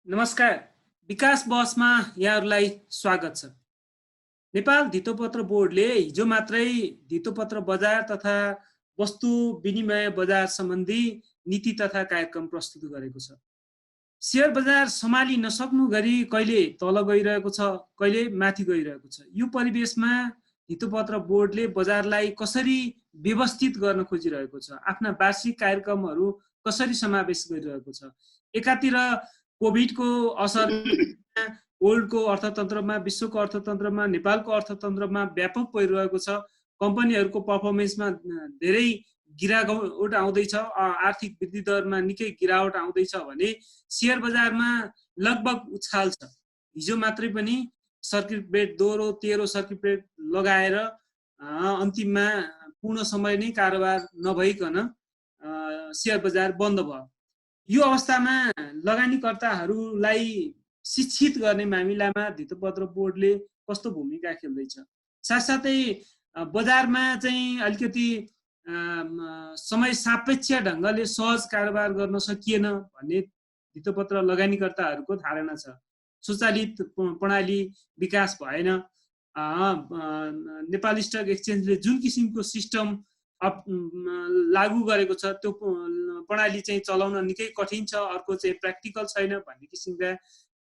नमस्कार। विकास बसमा यहाँहरूलाई स्वागत छ। नेपाल धितोपत्र बोर्डले हिजो मात्रै धितोपत्र बजार तथा वस्तु विनिमय बजार सम्बन्धी नीति तथा कार्यक्रम प्रस्तुत गरेको छ। शेयर बजार सम्हाली नसक्नु गरी कहिले तल गइरहेको छ, कहिले माथि गइरहेको छ। यो परिवेशमा धितोपत्र बोर्डले बजारलाई कसरी व्यवस्थित गर्न खोजिरहेको छ, आफ्ना वार्षिक कार्यक्रमहरू कसरी समावेश गरिरहेको छ। एकातिर कोभिडको असर वर्ल्डको अर्थतन्त्रमा, विश्वको अर्थतन्त्रमा, नेपालको अर्थतन्त्रमा व्यापक परिरहेको छ। कम्पनीहरूको पर्फर्मेन्समा धेरै गिरावट आउँदैछ, आर्थिक वृद्धि दरमा निकै गिरावट आउँदैछ भने शेयर बजारमा लगभग उछाल छ। हिजो मात्रै पनि सर्किट ब्रेकर दोहोरो तेह्रो सर्किट ब्रेकर लगाएर अन्तिममा पूर्ण समय नै कारोबार नभइकन शेयर बजार बन्द भयो। यो अवस्थामा लगानीकर्ताहरूलाई शिक्षित गर्ने मामिलामा धितोपत्र बोर्डले कस्तो भूमिका खेल्दैछ, साथसाथै बजारमा चाहिँ अलिकति समय सापेक्ष ढङ्गले सहज कारोबार गर्न सकिएन भन्ने धितोपत्र लगानीकर्ताहरूको धारणा छ। स्वचालित प्रणाली विकास भएन। नेपाल स्टक एक्सचेन्जले जुन किसिमको सिस्टम लागू गरेको छ त्यो प्रणाली चाहिँ चलाउन निकै कठिन छ, अर्को चाहिँ प्र्याक्टिकल छैन भन्ने किसिमका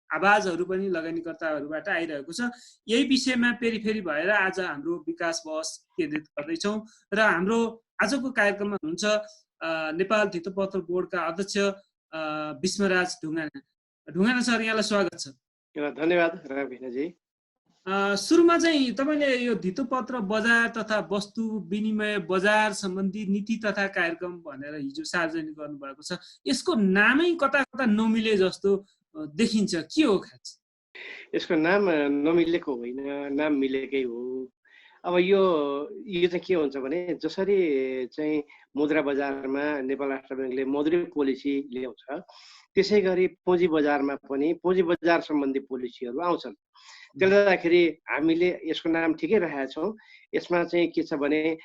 आवाजहरू पनि लगानीकर्ताहरूबाट आइरहेको छ। यही विषयमा फेरि भएर आज हाम्रो विकास बहस केन्द्रित गर्दैछौँ र हाम्रो आजको कार्यक्रममा हुनुहुन्छ नेपाल धितोपत्र बोर्डका अध्यक्ष विष्मराज ढुङ्गाना। ढुङ्गाना सर, यहाँलाई स्वागत छ। धन्यवाद रविनाजी। सुरुमा चाहिँ तपाईले यो धितोपत्र बजार तथा वस्तु विनिमय बजार सम्बन्धी नीति तथा कार्यक्रम भनेर हिजो सार्वजनिक गर्नुभएको छ। यसको नामै कता कता नमिले जस्तो देखिन्छ, के हो खास? यसको नाम नमिलेको होइन, नाम मिलेकै हो। अब यो चाहिँ के हुन्छ भने जसरी चाहिँ मुद्रा बजारमा नेपाल राष्ट्र ब्याङ्कले मौद्रिक पोलिसी ल्याउँछ, त्यसै गरी पुँजी बजारमा पनि पुँजी बजार सम्बन्धी पोलिसीहरू आउँछन्। त्यसले गर्दाखेरि हामीले यसको नाम ठिकै राखेका छौँ। यसमा चाहिँ के छ भने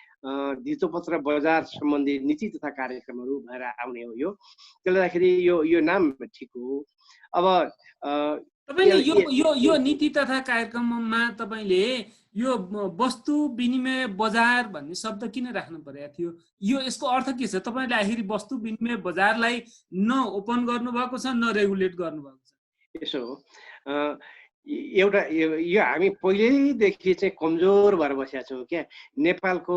धितोपत्र बजार सम्बन्धी नीति तथा कार्यक्रमहरू भएर आउने हो यो। त्यसले गर्दाखेरि यो नाम ठिक हो। अब तपाईले यो नीति तथा कार्यक्रममा तपाईले यो वस्तु विनिमय बजार भन्ने शब्द किन राख्नु परेको थियो? यसको अर्थ के छ? तपाईले आखिर वस्तु विनिमय बजारलाई न ओपन गर्नुभएको छ न रेगुलेट गर्नुभएको छ। यसो हो, एउटा यो हामी पहिल्यैदेखि चाहिँ कमजोर भएर बसेका छौँ क्या। नेपालको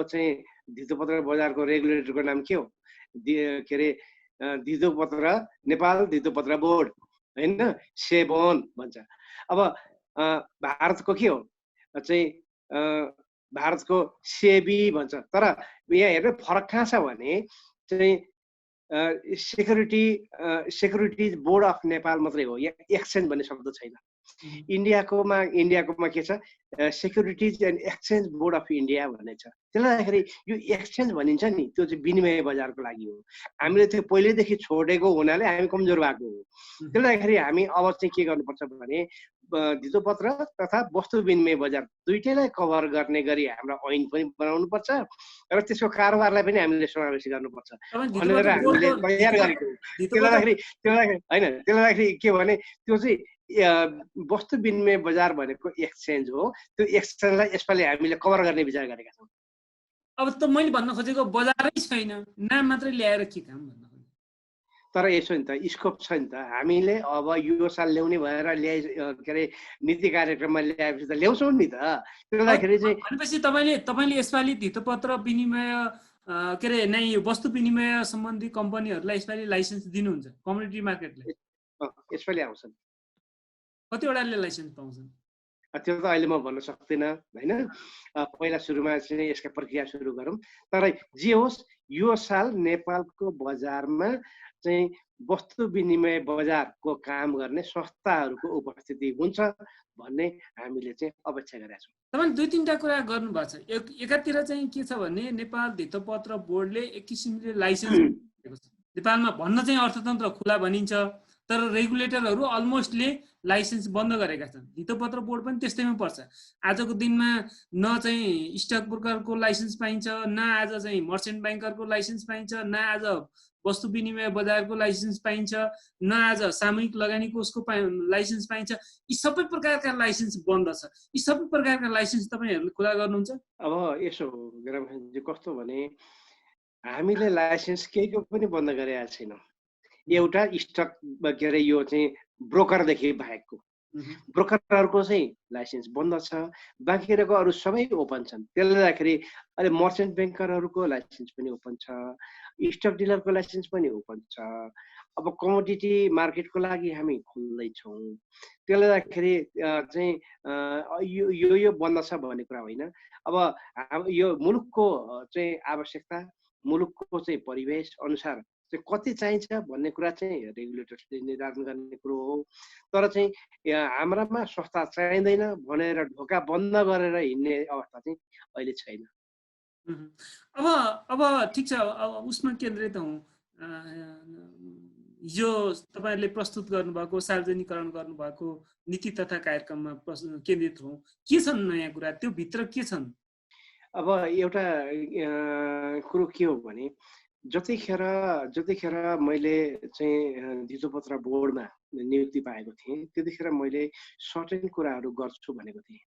चाहिँ धितोपत्र बजारको रेगुलेटरको नाम के हो? के अरे नेपाल धितोपत्र बोर्ड, होइन, सेबन भन्छ। अब भारतको के हो चाहिँ भारतको सेबी भन्छ। तर यहाँ हेर्नु फरक कहाँ छ भने चाहिँ सेक्युरिटिज बोर्ड अफ नेपाल मात्रै हो, यहाँ एक्सचेन्ज भन्ने शब्द छैन। इन्डियाकोमा के छ? Securities and exchange board of India भन्ने छ। त्यसले गर्दाखेरि यो एक्सचेन्ज भनिन्छ नि, त्यो चाहिँ विनिमय बजारको लागि हो। हामीले त्यो पहिल्यैदेखि छोडेको हुनाले हामी कमजोर भएको हो। त्यसले गर्दाखेरि हामी अब चाहिँ के गर्नुपर्छ भने धितोपत्र तथा वस्तु विनिमय बजार दुइटैलाई कभर गर्ने गरी हाम्रो ऐन पनि बनाउनु पर्छ र त्यसको कारोबारलाई पनि हामीले समावेश गर्नुपर्छ भनेर हामीले तयार गरेको हो। त्यसले गर्दाखेरि के भने त्यो चाहिँ वस्तु विनिमय बजार भनेको एक्सचेन्ज हो। त्यो एक्सचेन्जलाई यसपालि हामीले कभर गर्ने विचार गरेका छौँ। अब त मैले भन्न खोजेको बजारै छैन, नाम मात्रै ल्याएर के काम भन्न खोजेको? तर यसो नि त, स्कोप छ नि त। हामीले अब यो साल ल्याउने भएर के अरे नीति कार्यक्रममा ल्याएपछि त ल्याउँछौँ नि त। त्यसले गर्दाखेरि चाहिँ भनेपछि तपाईँले यसपालि धितोपत्र विनिमय के अरे नै वस्तु विनिमय सम्बन्धी कम्पनीहरूलाई यसपालि लाइसेन्स दिनुहुन्छ? कम्युनिटी मार्केटले यसपालि आउँछन्। कतिवटाले लाइसेन्स पाउँछन् त्यो त अहिले म भन्न सक्दिनँ, होइन। पहिला सुरुमा चाहिँ यसका प्रक्रिया सुरु गरौँ। तर जे होस्, यो साल नेपालको बजारमा चाहिँ वस्तु विनिमय बजारको काम गर्ने संस्थाहरूको उपस्थिति हुन्छ भन्ने हामीले चाहिँ अपेक्षा गरेका छौँ। तपाईले दुई तीनटा कुरा गर्नुभएको छ। एकातिर चाहिँ के छ भने नेपाल धितोपत्र बोर्डले एक किसिमले लाइसेन्स दिएको छ। नेपालमा भन्न चाहिँ अर्थतन्त्र खुला भनिन्छ, तर रेगुलेटरहरू अलमोस्टले लाइसेन्स बन्द गरेका छन्। धितोपत्र बोर्ड पनि त्यस्तैमा पर्छ। आजको दिनमा न चाहिँ स्टक ब्रोकरको लाइसेन्स पाइन्छ, न आज चाहिँ मर्चेन्ट ब्याङ्करको लाइसेन्स पाइन्छ, न आज वस्तु विनिमय बजारको लाइसेन्स पाइन्छ, न आज सामूहिक लगानी कोषको लाइसेन्स पाइन्छ। यी सबै प्रकारका लाइसेन्स बन्द छ। यी सबै प्रकारका लाइसेन्स तपाईँहरूले खुला गर्नुहुन्छ? अब यसो हो ग्रामजी, कस्तो भने हामीले लाइसेन्स केहीको पनि बन्द गरेका छैनौँ। एउटा स्टक के अरे यो चाहिँ ब्रोकरदेखि बाहेकको ब्रोकरहरूको चाहिँ लाइसेन्स बन्द छ, बाँकी रहेको अरू सबै ओपन छन्। त्यसले गर्दाखेरि अहिले मर्चेन्ट ब्याङ्करहरूको लाइसेन्स पनि ओपन छ, स्टक डिलरको लाइसेन्स पनि ओपन छ। अब कमोडिटी मार्केटको लागि हामी खोल्दैछौँ। त्यसले गर्दाखेरि चाहिँ यो बन्द छ भन्ने कुरा होइन। अब यो मुलुकको चाहिँ आवश्यकता, मुलुकको चाहिँ परिवेश अनुसार चाहिँ कति चाहिन्छ भन्ने कुरा चाहिँ रेगुलेटर्सले निर्धारण गर्ने कुरो हो। तर चाहिँ हाम्रामा संस्था चाहिँदैन भनेर ढोका बन्द गरेर हिँड्ने अवस्था चाहिँ अहिले छैन। अब ठिक छ, अब उसमा केन्द्रित हौँ। हिजो तपाईँहरूले प्रस्तुत गर्नुभएको, सार्वजनिकरण गर्नुभएको नीति तथा कार्यक्रममा केन्द्रित हौँ। के छन् नयाँ कुरा, त्यो भित्र के छन्? अब एउटा कुरो के हो भने जतिखेर मैले चाहिँ धितोपत्र बोर्डमा नियुक्ति पाएको थिएँ, त्यतिखेर मैले सर्टेन कुराहरू गर्छु भनेको थिएँ।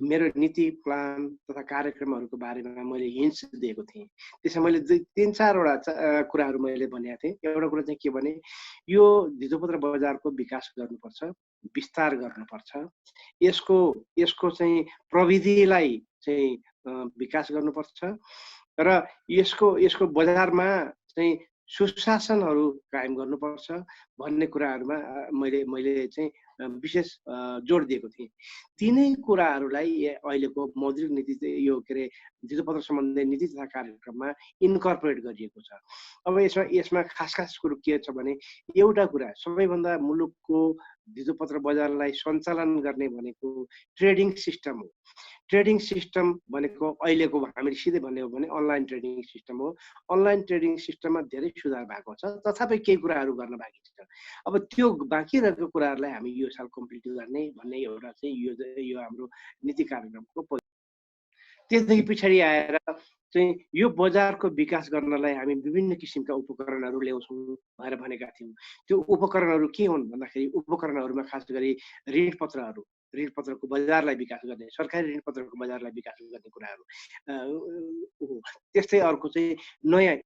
मेरो नीति प्लान तथा कार्यक्रमहरूको बारेमा मैले हिन्ट्स दिएको थिएँ। त्यसमा मैले 3-4वटा कुराहरू मैले भनेको थिएँ। एउटा कुरा चाहिँ के भने यो धितोपत्र बजारको विकास गर्नुपर्छ, विस्तार गर्नुपर्छ, यसको चाहिँ प्रविधिलाई चाहिँ विकास गर्नुपर्छ र यसको बजारमा चाहिँ सुशासनहरू कायम गर्नुपर्छ भन्ने कुराहरूमा मैले चाहिँ विशेष जोड दिएको थिएँ। तिनै कुराहरूलाई अहिलेको मौद्रिक नीति यो के अरे धितोपत्र सम्बन्धी नीति तथा कार्यक्रममा इन्कर्पोरेट गरिएको छ। अब यसमा खास कुरो के छ भने एउटा कुरा सबैभन्दा मुलुकको धितोपत्र बजारलाई सञ्चालन गर्ने भनेको ट्रेडिङ सिस्टम हो। ट्रेडिङ सिस्टम भनेको अहिलेको हामीले सिधै भन्ने हो भने अनलाइन ट्रेडिङ सिस्टम हो। अनलाइन ट्रेडिङ सिस्टममा धेरै सुधार भएको छ, तथापि केही कुराहरू गर्न बाँकी छ। अब त्यो बाँकी रहेको कुराहरूलाई हामी यो साल कम्प्लिट गर्ने भन्ने एउटा चाहिँ यो हाम्रो नीति कार्यक्रमको। त्यसदेखि पछाडि आएर चाहिँ यो बजारको विकास गर्नलाई हामी विभिन्न किसिमका उपकरणहरू ल्याउँछौँ भनेर भनेका थियौँ। त्यो उपकरणहरू के हुन् भन्दाखेरि उपकरणहरूमा खास गरी ऋणपत्रको बजारलाई विकास गर्ने, सरकारी ऋणपत्रको बजारलाई विकास गर्ने कुराहरू हो। त्यस्तै अर्को चाहिँ नयाँ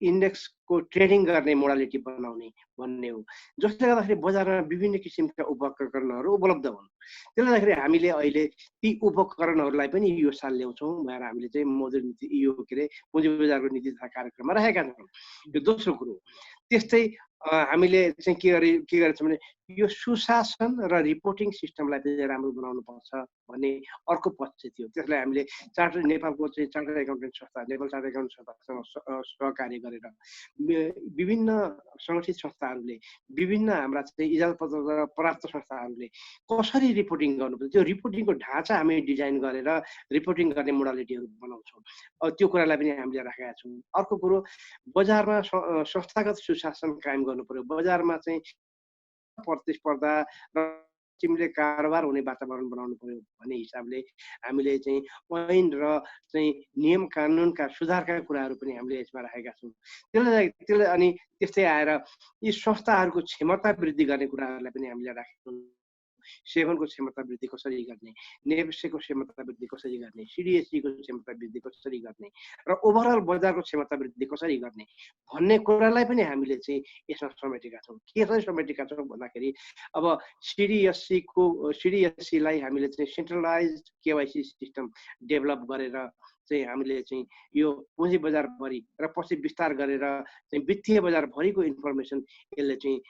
इन्डेक्सको ट्रेडिङ गर्ने मोडालिटी बनाउने भन्ने हो, जसले गर्दाखेरि बजारमा विभिन्न किसिमका उपकरणहरू उपलब्ध हुन्। त्यसले गर्दाखेरि हामीले अहिले ती उपकरणहरूलाई पनि यो साल ल्याउँछौँ भनेर हामीले चाहिँ मौद्रिक नीति यो के अरे पुँजी बजारको नीति तथा कार्यक्रममा राखेका छौँ। यो दोस्रो कुरो। त्यस्तै हामीले चाहिँ के गरेछ भने यो सुशासन र रिपोर्टिङ सिस्टमलाई पनि राम्रो बनाउनु पर्छ भन्ने अर्को पक्ष थियो। त्यसलाई हामीले नेपालको चाहिँ चार्टर्ड एकाउन्टेन्ट संस्था, नेपाल चार्टर्ड एकाउन्टेन्ट संस्थासँग सहकार्य गरेर विभिन्न सङ्गठित संस्थाहरूले, विभिन्न हाम्रा चाहिँ इजाजतपत्र प्राप्त संस्थाहरूले कसरी रिपोर्टिङ गर्नुपर्छ त्यो रिपोर्टिङको ढाँचा हामी डिजाइन गरेर रिपोर्टिङ गर्ने मोडालिटीहरू बनाउँछौँ। त्यो कुरालाई पनि हामीले राखेका छौँ। अर्को कुरो, बजारमा संस्थागत सुशासन कायम गर्नु पर्यो। बजारमा चाहिँ प्रतिस्पर्धा र किसिमले कारोबार हुने वातावरण बनाउनु पर्यो भन्ने हिसाबले हामीले चाहिँ ऐन र चाहिँ नियम कानुनका सुधारका कुराहरू पनि हामीले यसमा राखेका छौँ। त्यसले अनि त्यस्तै आएर यी संस्थाहरूको क्षमता वृद्धि गर्ने कुराहरूलाई पनि हामीले राखेका छौँ। सेभनको क्षमता वृद्धि कसरी गर्ने, नेप्सेको क्षमता वृद्धि कसरी गर्ने, सिडिएससीको क्षमता वृद्धि कसरी गर्ने र ओभरअल बजारको क्षमता वृद्धि कसरी गर्ने भन्ने कुरालाई पनि हामीले चाहिँ यसमा समेटेका छौँ। के समेटेका छौँ भन्दाखेरि अब सिडिएससीलाई हामीले चाहिँ सेन्ट्रलाइज्ड केवाइसी सिस्टम डेभलप गरेर चाहिँ हामीले चाहिँ यो पुँजी बजारभरि र पछि विस्तार गरेर चाहिँ वित्तीय बजारभरिको इन्फर्मेसन यसले चाहिँ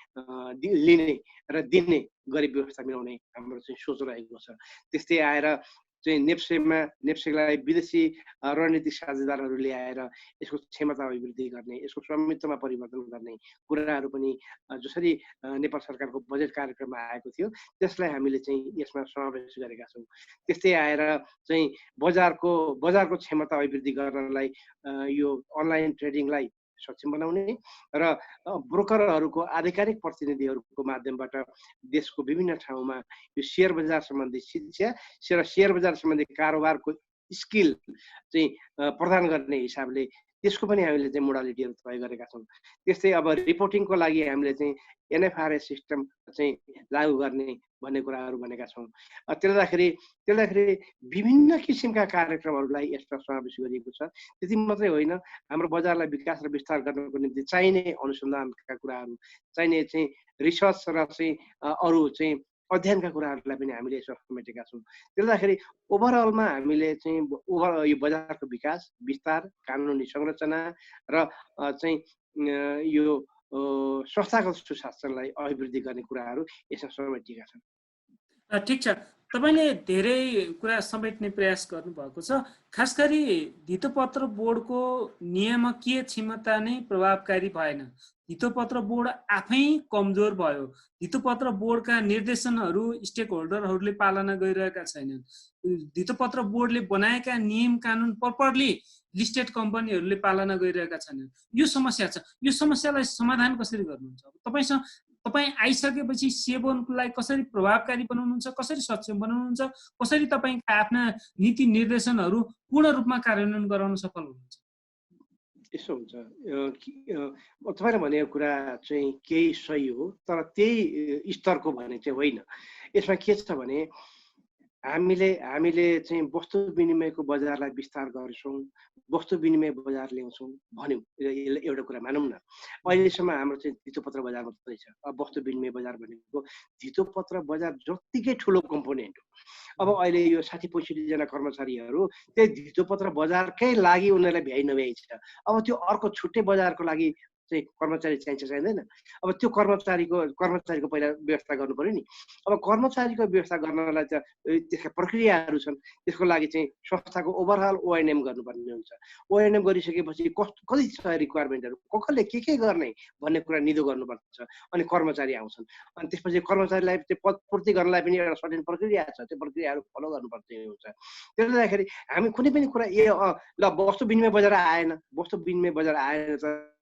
लिने र दिने गरी व्यवस्था मिलाउने हाम्रो चाहिँ सोच रहेको छ। त्यस्तै आएर चाहिँ नेप्सेलाई विदेशी रणनीतिक साझेदारहरू ल्याएर यसको क्षमता अभिवृद्धि गर्ने, यसको स्वामित्वमा परिवर्तन गर्ने कुराहरू पनि जसरी नेपाल सरकारको बजेट कार्यक्रममा आएको थियो त्यसलाई हामीले चाहिँ यसमा समावेश गरेका छौँ। त्यस्तै आएर चाहिँ बजारको क्षमता अभिवृद्धि गर्नलाई यो अनलाइन ट्रेडिङलाई सक्षम बनाउने र ब्रोकरहरूको आधिकारिक प्रतिनिधिहरूको माध्यमबाट देशको विभिन्न ठाउँमा यो शेयर बजार सम्बन्धी शिक्षा र शेयर बजार सम्बन्धी कारोबारको स्किल चाहिँ प्रदान गर्ने हिसाबले त्यसको पनि हामीले चाहिँ मोडालिटीहरू तय गरेका छौँ। त्यस्तै अब रिपोर्टिङको लागि हामीले चाहिँ NFRS सिस्टम चाहिँ लागू गर्ने भन्ने कुराहरू भनेका छौँ। त्यसले विभिन्न किसिमका कार्यक्रमहरूलाई यसमा समावेश गरिएको छ। त्यति मात्रै होइन, हाम्रो बजारलाई विकास र विस्तार गर्नको निम्ति चाहिने अनुसन्धानका कुराहरू, चाहिने चाहिँ रिसर्च र चाहिँ अरू चाहिँ अध्ययनका कुराहरूलाई पनि हामीले यसमा समेटेका छौँ। त्यसले ओभरअलमा हामीले चाहिँ यो बजारको विकास, विस्तार, कानुनी संरचना र चाहिँ यो संस्थागत सुशासनलाई अभिवृद्धि गर्ने कुराहरू यसमा समेटिएका छन्। ठिक छ, तपाईँले धेरै कुरा समेट्ने प्रयास गर्नुभएको छ। खास गरी धितोपत्र बोर्डको नियामकीय क्षमता नै प्रभावकारी भएन, धितोपत्र बोर्ड आफै कमजोर भयो, धितोपत्र बोर्डका निर्देशनहरू स्टेक होल्डरहरूले पालना गरिरहेका छैनन्, धितोपत्र बोर्डले बनाएका नियम कानुन प्रपरली लिस्टेड कम्पनीहरूले पालना गरिरहेका छैनन्। यो समस्या छ। यो समस्यालाई समाधान कसरी गर्नुहुन्छ? तपाईँ आइसकेपछि सेबोनलाई कसरी प्रभावकारी बनाउनुहुन्छ, कसरी सक्षम बनाउनुहुन्छ, कसरी तपाईँका आफ्ना नीति निर्देशनहरू पूर्ण रूपमा कार्यान्वयन गराउन सफल हुनुहुन्छ? यसो हुन्छ, तपाईँले भनेको कुरा चाहिँ केही सही हो, तर त्यही स्तरको भने चाहिँ होइन। यसमा के छ भने हामीले चाहिँ वस्तु विनिमयको बजारलाई विस्तार गर्छौँ, वस्तु विनिमय बजार ल्याउँछौँ भन्यौँ, एउटा कुरा मानौँ न। अहिलेसम्म हाम्रो चाहिँ धितोपत्र बजार मात्रै छ। अब वस्तु विनिमय बजार भनेको धितोपत्र बजार जत्तिकै ठुलो कम्पोनेन्ट हो। अब अहिले यो 60-65 जना कर्मचारीहरू त्यही धितोपत्र बजारकै लागि उनीहरूलाई भ्याइ नभ्याइ छ। अब त्यो अर्को छुट्टै बजारको लागि चाहिँ कर्मचारी चाहिन्छ चाहिँदैन? अब त्यो कर्मचारीको पहिला व्यवस्था गर्नु पर्यो नि। अब कर्मचारीको व्यवस्था गर्नलाई त त्यसका प्रक्रियाहरू छन्। त्यसको लागि चाहिँ संस्थाको ओभरअल ONM गर्नुपर्ने हुन्छ। ONM गरिसकेपछि कति छ रिक्वायरमेन्टहरू, कसले के गर्ने भन्ने कुरा निदो गर्नुपर्छ। अनि कर्मचारी आउँछन्, अनि त्यसपछि कर्मचारीलाई त्यो पदपूर्ति गर्नलाई पनि एउटा सर्टेन प्रक्रिया छ, त्यो प्रक्रियाहरू फलो गर्नुपर्ने हुन्छ। त्यसले गर्दाखेरि हामी कुनै पनि कुरा ल वस्तु विनिमय बजार आएन, वस्तु विनिमय बजार आएन त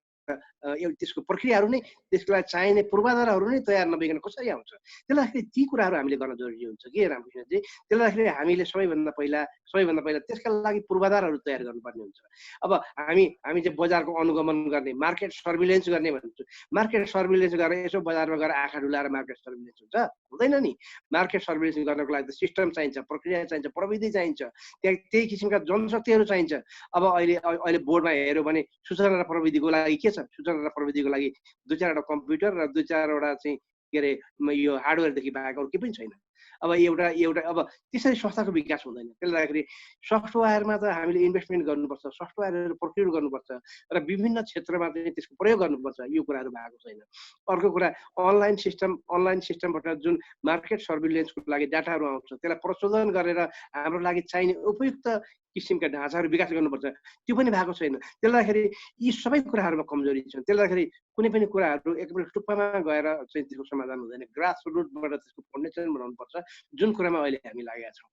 त्यसको प्रक्रियाहरू नै, त्यसको लागि चाहिने पूर्वाधारहरू नै तयार नभइकन कसरी आउँछ? त्यसले गर्दाखेरि ती कुराहरू हामीले गर्न जरुरी हुन्छ के रामकृष्णजी? त्यसले गर्दाखेरि हामीले सबैभन्दा पहिला त्यसका लागि पूर्वाधारहरू तयार गर्नुपर्ने हुन्छ। अब हामी चाहिँ बजारको अनुगमन गर्ने, मार्केट सर्भिलेन्स गर्ने भन्छौँ। मार्केट सर्भिलेन्स गरेर यसो बजारमा गएर आँखा डुलाएर मार्केट सर्भिलेन्स हुन्छ? हुँदैन नि। मार्केट सर्भिलेन्स गर्नको लागि त सिस्टम चाहिन्छ, प्रक्रिया चाहिन्छ, प्रविधि चाहिन्छ, त्यही किसिमका जनशक्तिहरू चाहिन्छ। अब अहिले बोर्डमा हेऱ्यो भने सूचना र प्रविधिको लागि के छ? सूचना र प्रविधिको लागि 2-4वटा कम्प्युटर र 2-4वटा चाहिँ के अरे यो हार्डवेयरदेखि बाहेक अरू केही पनि छैन। अब एउटा अब त्यसरी संस्थाको विकास हुँदैन। त्यसले गर्दाखेरि सफ्टवेयरमा त हामीले इन्भेस्टमेन्ट गर्नुपर्छ, सफ्टवेयरहरू प्रक्रिया गर्नुपर्छ र विभिन्न क्षेत्रमा चाहिँ त्यसको प्रयोग गर्नुपर्छ। यो कुराहरू भएको छैन। अर्को कुरा, अनलाइन सिस्टमबाट जुन मार्केट सर्भिलेन्सको लागि डाटाहरू आउँछ त्यसलाई प्रशोधन गरेर हाम्रो लागि चाहिने उपयुक्त किसिमका ढाँचाहरू विकास गर्नुपर्छ, त्यो पनि भएको छैन। त्यसले गर्दाखेरि यी सबै कुराहरूमा कमजोरी छन्। त्यसले गर्दाखेरि कुनै पनि कुराहरू एकपल्ट टुप्पामा गएर चाहिँ त्यसको समाधान हुँदैन। ग्रास रुटबाट त्यसको फाउन्डेसन बनाउनुपर्छ, जुन कुरामा अहिले हामी लागेका छौँ।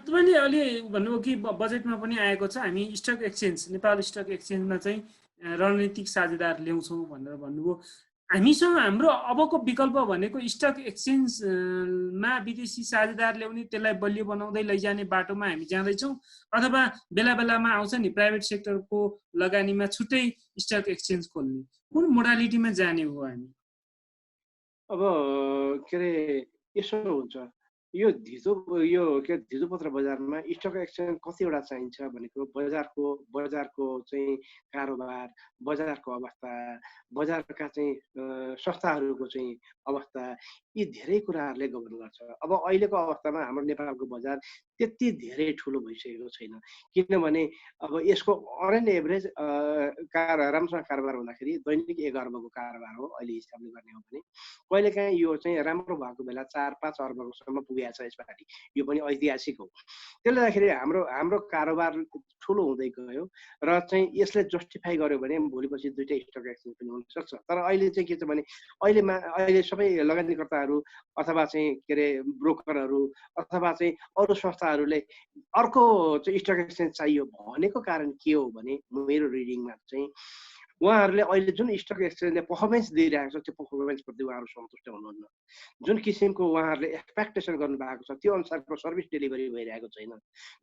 तपाईँले अलि भन्नुभयो कि बजेटमा पनि आएको छ, हामी स्टक एक्सचेन्ज, नेपाल स्टक एक्सचेन्जमा चाहिँ रणनीतिक साझेदार ल्याउँछौँ भनेर भन्नुभयो। हामीसँग हाम्रो अबको विकल्प भनेको स्टक एक्सचेन्जमा विदेशी साझेदार ल्याउने, त्यसलाई बलियो बनाउँदै लैजाने बाटोमा हामी जाँदैछौँ, अथवा बेला बेलामा आउँछ नि प्राइभेट सेक्टरको लगानीमा छुट्टै स्टक एक्सचेन्ज खोल्ने, कुन मोडालिटीमा जाने हो हामी? अब के अरे यसो हुन्छ, यो धितोपत्र बजारमा स्टक एक्सचेन्ज कतिवटा चाहिन्छ भनेको बजारको चाहिँ कारोबार, बजारको अवस्था, बजारका चाहिँ संस्थाहरूको चाहिँ अवस्था, यी धेरै कुराहरूले गभर्न गर्छ। अब अहिलेको अवस्थामा हाम्रो नेपालको बजार त्यति धेरै ठुलो भइसकेको छैन, किनभने अब यसको अन एन एभरेज राम्रोसँग कारोबार हुँदाखेरि दैनिक 1 अर्बको कारोबार हो अहिले हिसाबले गर्ने हो भने। कहिलेकाहीँ यो चाहिँ राम्रो भएको बेला 4-5 अर्बकोसम्म पुगेको छ यसपालि, यो पनि ऐतिहासिक हो। त्यसले गर्दाखेरि हाम्रो कारोबार ठुलो हुँदै गयो र चाहिँ यसले जस्टिफाई गर्यो भने भोलिपछि 2टा स्टक एक्सचेन्ज पनि हुन सक्छ। तर अहिले चाहिँ के छ भने अहिले सबै लगानीकर्ताहरू अथवा चाहिँ के अरे ब्रोकरहरू अथवा चाहिँ अरू संस्थाहरूले अर्को चाहिँ स्टक एक्सचेन्ज चाहियो भनेको कारण के हो भने मेरो रिडिङमा चाहिँ उहाँहरूले अहिले जुन स्टक एक्सचेन्जले पर्फर्मेन्स दिइरहेको छ त्यो पर्फर्मेन्सप्रति उहाँहरू सन्तुष्ट हुनुहुन्न। जुन किसिमको उहाँहरूले एक्सपेक्टेसन गर्नुभएको छ त्यो अनुसारको सर्भिस डेलिभरी भइरहेको छैन।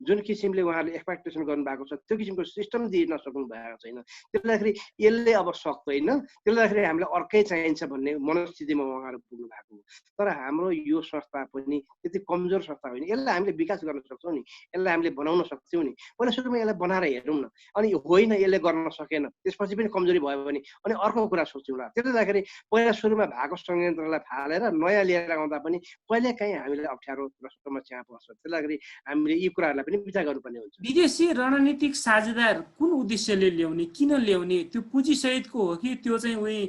जुन किसिमले उहाँहरूले एक्सपेक्टेसन गर्नुभएको छ त्यो किसिमको सिस्टम दिन सक्नु भएको छैन। त्यसले गर्दाखेरि यसले अब सक्दैन, त्यसले गर्दाखेरि हामीलाई अर्कै चाहिन्छ भन्ने मनस्थितिमा उहाँहरू पुग्नु भएको हो। तर हाम्रो यो संस्था पनि त्यति कमजोर संस्था होइन, यसलाई हामीले विकास गर्न सक्छौँ नि, यसलाई हामीले बनाउन सक्छौँ नि। पहिला सुरुमा यसलाई बनाएर हेरौँ न, अनि होइन यसले गर्न सकेन त्यसपछि पनि कमजोरी भयो भने अनि अर्को कुरा सोच्यौँला। त्यसले गर्दाखेरि पहिला सुरुमा भएको संयन्त्रलाई फालेर नयाँ लिएर आउँदा पनि कहिलेकाहीँ हामीलाई अप्ठ्यारो र समस्या पर्छ। त्यसले गर्दाखेरि हामीले यी कुराहरूलाई पनि विचार गर्नुपर्ने हुन्छ। विदेशी रणनीतिक साझेदार कुन उद्देश्यले ल्याउने, किन ल्याउने, त्यो पुँजी सहितको हो कि त्यो चाहिँ उही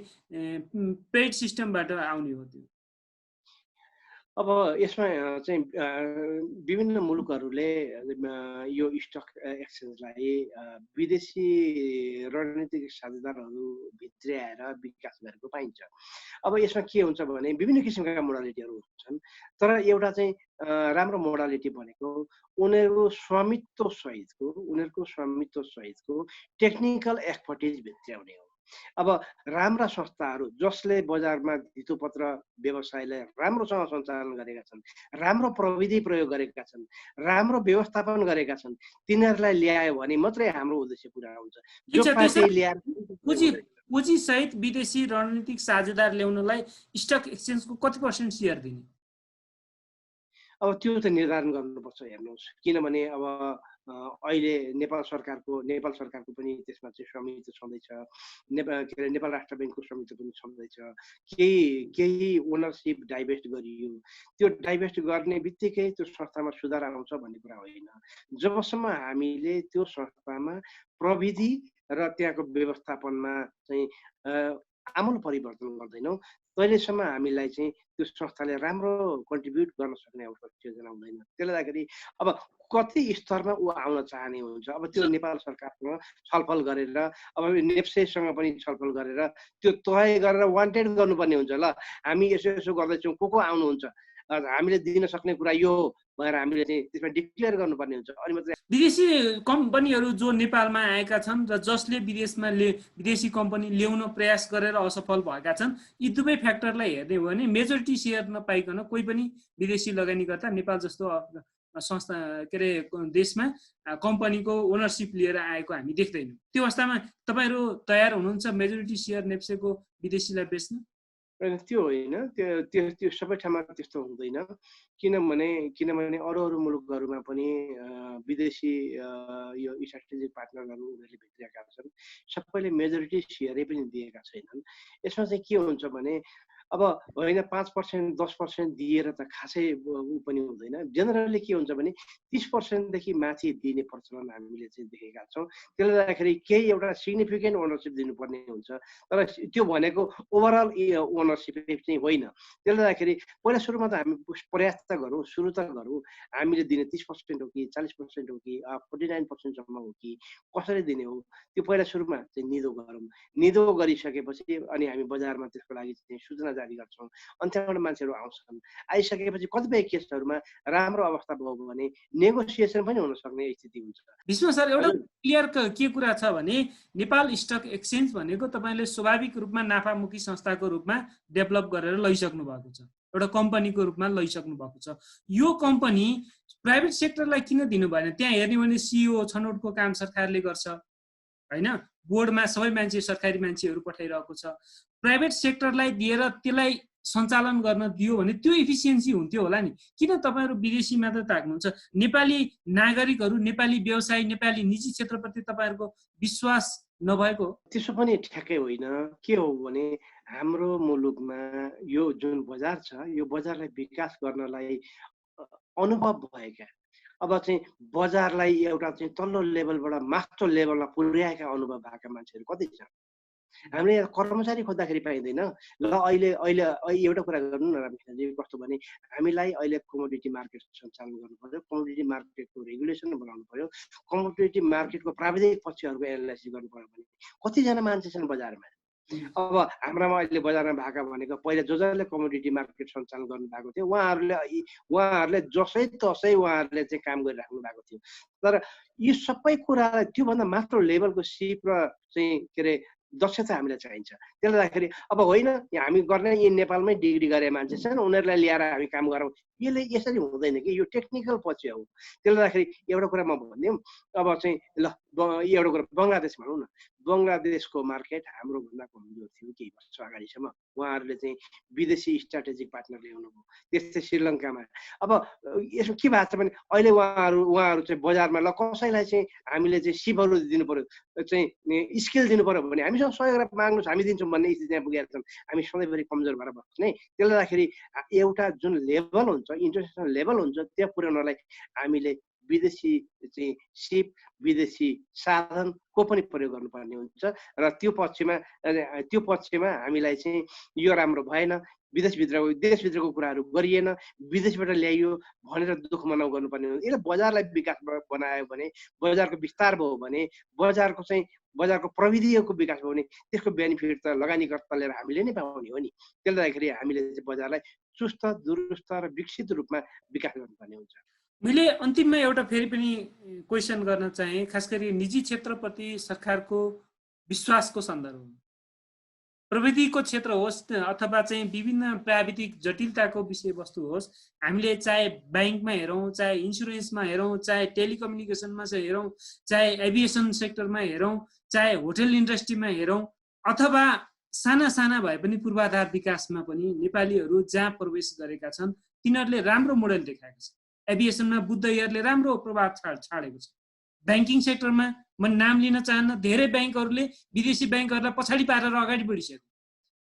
पेड सिस्टमबाट आउने हो? त्यो अब यसमा चाहिँ विभिन्न मुलुकहरूले यो स्टक एक्सचेन्जलाई विदेशी रणनीतिक साझेदारहरू भित्र्याएर विकास गरेको पाइन्छ। अब यसमा के हुन्छ भने विभिन्न किसिमका मोडालिटीहरू हुन्छन्, तर एउटा चाहिँ राम्रो मोडालिटी भनेको उनीहरूको स्वामित्व सहितको टेक्निकल एक्सपर्टिज भित्र्याउने हो। अब राम्रा संस्थाहरू जसले बजारमा धितोपत्र व्यवसायलाई राम्रोसँग सञ्चालन गरेका छन्, राम्रो प्रविधि प्रयोग गरेका छन्, राम्रो व्यवस्थापन गरेका छन्, तिनीहरूलाई ल्यायो भने मात्रै हाम्रो उद्देश्य पुरा हुन्छ। जो पार्टी ल्याएर पुँजी सहित विदेशी रणनीतिक साझेदार ल्याउनलाई स्टक एक्सचेन्जको कति % सेयर दिने? अब त्यो त निर्धारण गर्नुपर्छ। हेर्नुहोस्, किनभने अब अहिले नेपाल सरकारको पनि त्यसमा चाहिँ स्वामित्व छँदैछ, नेपाल राष्ट्र ब्याङ्कको स्वामित्व पनि छँदैछ। केही ओनरसिप डाइभेस्ट गरियो, त्यो डाइभेस्ट गर्ने बित्तिकै त्यो संस्थामा सुधार आउँछ भन्ने कुरा होइन। जबसम्म हामीले त्यो संस्थामा प्रविधि र त्यहाँको व्यवस्थापनमा चाहिँ आमूल परिवर्तन गर्दैनौँ तहिलेसम्म हामीलाई चाहिँ त्यो संस्थाले राम्रो कन्ट्रिब्युट गर्न सक्ने अवसर सिर्जना हुँदैन। त्यसले गर्दाखेरि अब कति स्तरमा ऊ आउन चाहने हुन्छ, अब त्यो नेपाल सरकारसँग छलफल गरेर, अब नेप्सेसँग पनि छलफल गरेर त्यो तय गरेर वान्टेड गर्नुपर्ने हुन्छ। ल हामी यसो गर्दैछौँ, को आउनुहुन्छ, हामीले दिन सक्ने कुरा यो भएर हामीले चाहिँ त्यसमा डिक्लेयर गर्नुपर्ने हुन्छ। अनि मात्रै विदेशी कम्पनीहरू जो नेपालमा आएका छन् र जसले विदेशी कम्पनी ल्याउन प्रयास गरेर असफल भएका छन्, यी दुवै फ्याक्टरलाई हेर्ने हो भने मेजोरिटी सेयर नपाइकन कोही पनि विदेशी लगानीकर्ता नेपाल जस्तो संस्था देशमा कम्पनीको ओनरसिप लिएर आएको हामी देख्दैनौँ। त्यो अवस्थामा तपाईँहरू तयार हुनुहुन्छ मेजोरिटी सेयर नेप्सेको विदेशीलाई बेच्न? त्यो होइन, त्यो सबै ठाउँमा त्यस्तो हुँदैन। किनभने अरू मुलुकहरूमा पनि विदेशी यो स्ट्राटेजिक पार्टनरहरू उनीहरूले भित्रिएका छन्, सबैले मेजोरिटी सेयरै पनि दिएका छैनन्। यसमा चाहिँ के हुन्छ भने अब होइन 5% 10% दिएर त खासै ऊ पनि हुँदैन। जेनरली के हुन्छ भने 30% देखि माथि दिने प्रचलन हामीले चाहिँ देखेका छौँ। त्यसले गर्दाखेरि केही एउटा सिग्निफिकेन्ट ओनरसिप दिनुपर्ने हुन्छ, तर त्यो भनेको ओभरअल ओनरसिप चाहिँ होइन। त्यसले गर्दाखेरि पहिला सुरुमा त हामी प्रयास त गरौँ, सुरु त गरौँ, हामीले दिने 30% हो कि 40% हो कि 49% सम्म हो कि कसरी दिने हो, त्यो पहिला सुरुमा चाहिँ निदो गरौँ। निदो गरिसकेपछि अनि हामी बजारमा त्यसको लागि चाहिँ सूचना जारी गर्छौँ। अनि त्यहाँबाट मान्छेहरू आउँछन्, आइसकेपछि कतिपय केसहरूमा राम्रो अवस्था भयो भने नेगोसिएसन पनि हुन सक्ने स्थिति हुन्छ। विष्णु सर, एउटा क्लियर के कुरा छ भने नेपाल स्टक एक्सचेन्ज भनेको तपाईँले स्वाभाविक रूपमा नाफामुखी संस्थाको रूपमा डेभलप गरेर लैसक्नु भएको छ, एउटा कम्पनीको रूपमा लैसक्नु भएको छ। यो कम्पनी प्राइभेट सेक्टरलाई किन दिनु भएन? त्यहाँ हेर्ने भने सिइओ छनौटको काम सरकारले गर्छ होइन, बोर्डमा सबै मान्छे सरकारी मान्छेहरू पठाइरहेको छ। प्राइभेट सेक्टरलाई दिएर त्यसलाई सञ्चालन गर्न दियो भने त्यो इफिसियन्सी हुन्थ्यो होला नि। किन तपाईँहरू विदेशी मात्र ताक्नुहुन्छ? नेपाली नागरिकहरू, नेपाली व्यवसायी, नेपाली निजी क्षेत्रप्रति तपाईँहरूको विश्वास नभएको? त्यसो पनि ठ्याक्कै होइन। के हो भने हाम्रो मुलुकमा यो जुन बजार छ, यो बजारलाई विकास गर्नलाई अनुभव भएका, अब चाहिँ बजारलाई एउटा चाहिँ तल्लो लेभलबाट मास्टर लेभलमा पुर्याएका अनुभव भएका मान्छेहरू कति छन्? हामीले यहाँ कर्मचारी खोज्दाखेरि पाइँदैन। ल अहिले एउटा कुरा गर्नु न रामकृष्णजी, कस्तो भने हामीलाई अहिले कमोडिटी मार्केट सञ्चालन गर्नु पर्यो, कमोडिटी मार्केटको रेगुलेसन बनाउनु पर्यो, कमोडिटी मार्केटको प्राविधिक पक्षहरूको एनालाइसिस गर्नु पर्यो भने कतिजना मान्छे छन् बजारमा? अब हाम्रामा अहिले बजारमा भएका भनेको पहिला जसले कमोडिटी मार्केट सञ्चालन गर्नु भएको थियो उहाँहरूले जसै तसै उहाँहरूले चाहिँ काम गरिराख्नु भएको थियो। तर यी सबै कुरालाई त्योभन्दा मात्र लेभलको सिप र चाहिँ दक्षता हामीलाई चाहिन्छ। त्यसले गर्दाखेरि अब होइन हामी गर्ने यी नेपालमै डिग्री गरे मान्छे छन्, उनीहरूलाई ल्याएर हामी काम गरौँ, यसरी हुँदैन कि, यो टेक्निकल पछि हो। त्यसले गर्दाखेरि एउटा कुरा म भनिदिउँ, अब चाहिँ ल एउटा कुरा बङ्गलादेश भनौँ न, बङ्गलादेशको मार्केट हाम्रो भन्दा कमजोर थियो केही वर्ष अगाडिसम्म। उहाँहरूले चाहिँ विदेशी स्ट्राटेजिक पार्टनर ल्याउनु भयो। त्यस्तै श्रीलङ्कामा अब यसो के भएको छ भने अहिले उहाँहरू चाहिँ बजारमा ल कसैलाई चाहिँ हामीले चाहिँ सिपहरू दिनु पर्यो, चाहिँ स्किल दिनु पर्यो भने हामीसँग सहयोग माग्नुहोस् हामी दिन्छौँ भन्ने स्थितिमा पुगेका छन्। हामी सधैँभरि कमजोर भएर बस्ने। त्यसले गर्दाखेरि एउटा जुन लेभल हुन्छ, इन्टरनेसनल लेभल हुन्छ, त्यो पुर्याउनलाई हामीले विदेशी चाहिँ सिप, विदेशी साधनको पनि प्रयोग गर्नुपर्ने हुन्छ र त्यो पक्षमा हामीलाई चाहिँ यो राम्रो भएन, देशभित्रको कुराहरू गरिएन, विदेशबाट ल्याइयो भनेर दुःख मनाउ गर्नुपर्ने हुन्छ। यसले बजारलाई विकास बनायो भने, बजारको विस्तार भयो भने, बजारको प्रविधिको विकास भयो भने त्यसको बेनिफिट त लगानीकर्ताले र हामीले नै पाउने हो नि। त्यसले गर्दाखेरि हामीले चाहिँ बजारलाई चुस्त, दुरुस्त र विकसित रूपमा विकास गर्नुपर्ने हुन्छ। मैले अन्तिममा एउटा फेरि पनि क्वेसन गर्न चाहे, खास गरी निजी क्षेत्रप्रति सरकारको विश्वासको सन्दर्भमा, प्रविधिको क्षेत्र होस् अथवा चाहिँ विभिन्न प्राविधिक जटिलताको विषयवस्तु होस्, हामीले चाहे ब्याङ्कमा हेरौँ, चाहे इन्सुरेन्समा हेरौँ, चाहे टेलिकम्युनिकेसनमा चाहिँ हेरौँ, चाहे एभिएसन सेक्टरमा हेरौँ, चाहे होटल इन्डस्ट्रीमा हेरौँ, अथवा साना साना भए पनि पूर्वाधार विकासमा पनि नेपालीहरू जहाँ प्रवेश गरेका छन् तिनीहरूले राम्रो मोडेल देखाएको छ। एभिएसनमा बुद्ध एयरले राम्रो प्रभाव छाडेको छ। ब्याङ्किङ सेक्टरमा म नाम लिन चाहन्न, धेरै ब्याङ्कहरूले विदेशी ब्याङ्कहरूलाई पछाडि पारेर अगाडि बढिसक्यो।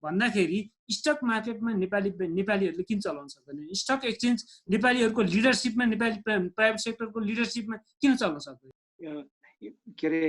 भन्दाखेरि स्टक मार्केटमा नेपालीहरूले किन चलाउन सक्दैन? स्टक एक्सचेन्ज नेपालीहरूको लिडरसिपमा, नेपाली प्राइभेट सेक्टरको लिडरसिपमा किन चल्न सक्दैन? के अरे